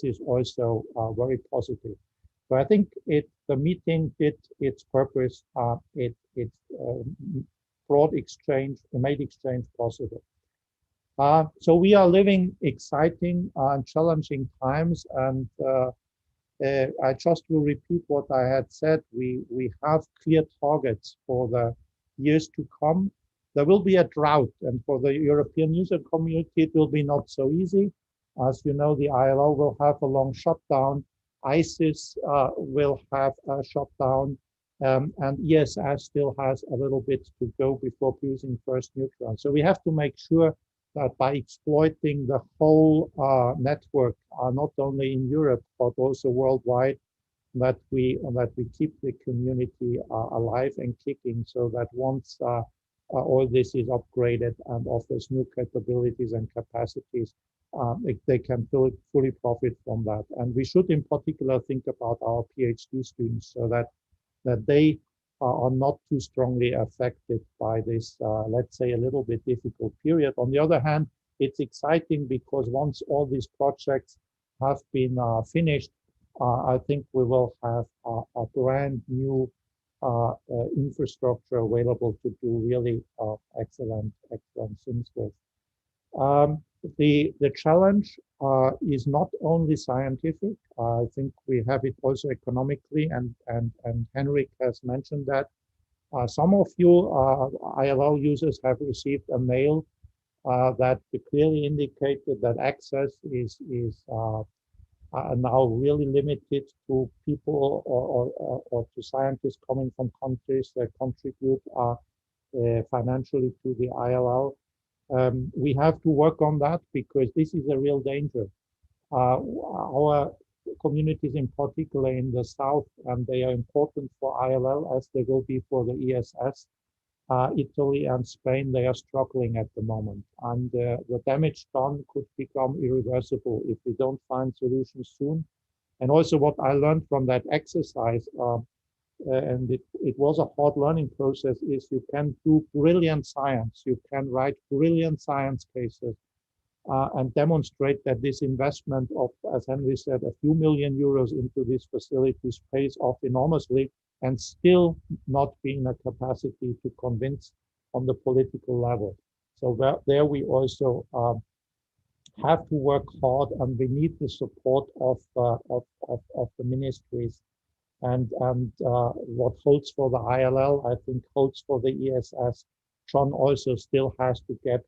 Speaker 4: is also very positive. So I think the meeting did its purpose. It brought exchange, it made exchange possible. So we are living exciting and challenging times, and I just will repeat what I had said. We have clear targets for the years to come. There will be a drought, and for the European user community, it will be not so easy. As you know, the ILL will have a long shutdown. ISIS will have a shutdown, and ESS still has a little bit to go before producing first neutrons. So we have to make sure that by exploiting the whole network, not only in Europe but also worldwide, that we keep the community alive and kicking, so that once all this is upgraded and offers new capabilities and capacities, they can fully profit from that. And we should in particular think about our PhD students, so that they are not too strongly affected by this, let's say, a little bit difficult period. On the other hand, it's exciting because once all these projects have been finished, I think we will have a brand new infrastructure available to do really excellent things with. The challenge is not only scientific. I think we have it also economically, and Henrik has mentioned that. Some of you ILL users have received a mail that clearly indicated that access is now really limited to people or to scientists coming from countries that contribute financially to the ILL. We have to work on that, because this is a real danger. Our communities, in particular in the south, and they are important for ILL as they will be for the ESS. Italy and Spain, they are struggling at the moment, and the damage done could become irreversible if we don't find solutions soon. And also what I learned from that exercise, and it was a hard learning process, is you can do brilliant science, you can write brilliant science cases, and demonstrate that this investment of, as Henry said, a few million euros into these facilities pays off enormously, and still not be in a capacity to convince on the political level. So there we also have to work hard, and we need the support of the ministries. And what holds for the ILL, I think holds for the ESS. John also still has to get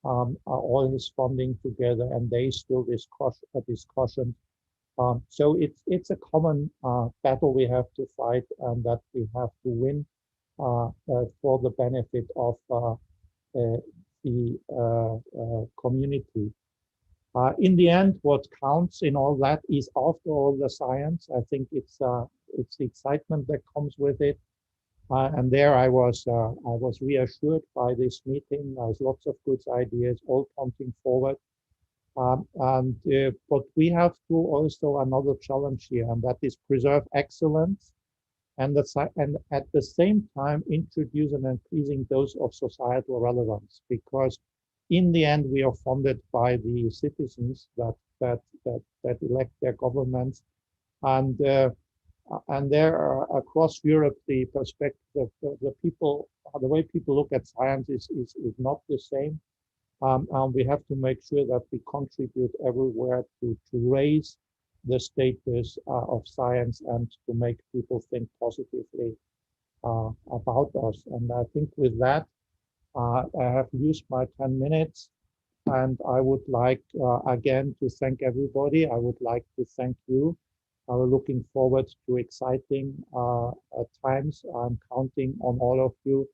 Speaker 4: all his funding together, and they still discuss a discussion. So it's a common battle we have to fight, and that we have to win for the benefit of the community. In the end, what counts in all that is, after all, the science. I think it's the excitement that comes with it. And there I was reassured by this meeting. There's lots of good ideas, all pointing forward. But we have to also another challenge here, and that is preserve excellence, and at the same time introduce an increasing dose of societal relevance, because in the end we are funded by the citizens that elect their governments, and there across Europe the perspective, the way people look at science is not the same. And we have to make sure that we contribute everywhere to raise the status of science and to make people think positively about us. And I think with that, I have used my 10 minutes, and I would like again to thank everybody. I would like to thank you. We're looking forward to exciting times. I'm counting on all of you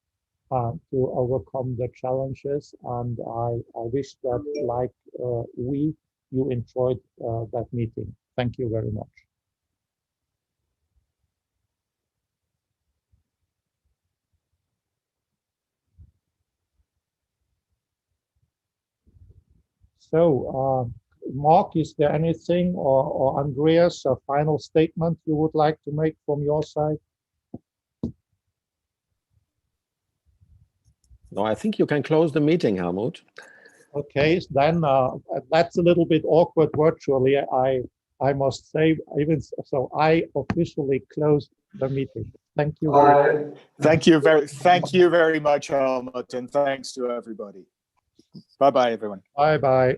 Speaker 4: to overcome the challenges, and I wish that, like we you enjoyed that meeting. Thank you very much. So, Mark, is there anything, or Andreas, a final statement you would like to make from your side?
Speaker 3: No, I think you can close the meeting, Helmut.
Speaker 4: Okay, then that's a little bit awkward virtually. I must say, even so, I officially close the meeting. Thank you very much.
Speaker 2: Thank you very much, Helmut, and thanks to everybody. Bye-bye, everyone.
Speaker 4: Bye-bye.